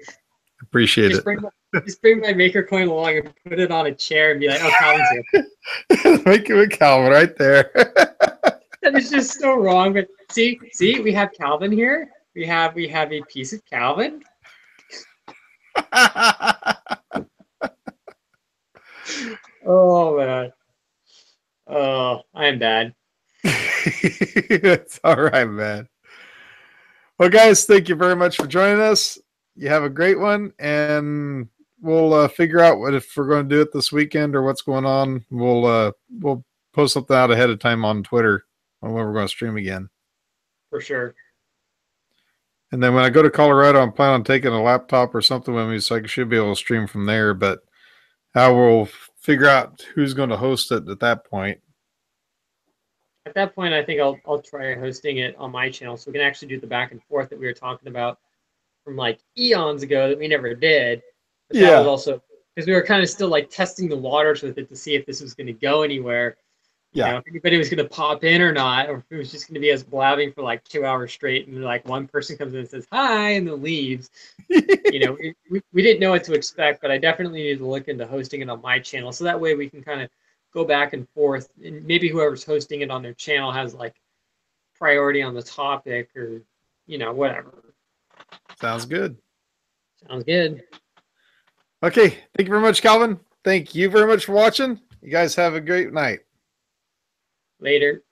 Appreciate Just it. bring my maker coin along and put it on a chair and be like, "Oh, Calvin's here." Make it with Calvin right there. That is just so wrong. But see, we have Calvin here. We have a piece of Calvin. Oh man. Oh, I'm bad. It's all right, man. Well, guys, thank you very much for joining us. You have a great one, and we'll figure out what if we're going to do it this weekend or what's going on. We'll post something out ahead of time on Twitter on when we're going to stream again. For sure. And then when I go to Colorado, I'm planning on taking a laptop or something with me, so I should be able to stream from there. But I will figure out who's going to host it at that point. At that point, I think I'll try hosting it on my channel, so we can actually do the back and forth that we were talking about from like eons ago that we never did. But that was also because we were kind of still like testing the waters with it to see if this was going to go anywhere. You know, if anybody was going to pop in or not, or if it was just going to be us blabbing for like 2 hours straight, and like one person comes in and says hi and then leaves. You know, we didn't know what to expect, but I definitely need to look into hosting it on my channel, so that way we can kind of go back and forth, and maybe whoever's hosting it on their channel has like priority on the topic, or you know, whatever. Sounds good. Sounds good. Okay, thank you very much, Calvin. Thank you very much for watching. You guys have a great night. Later.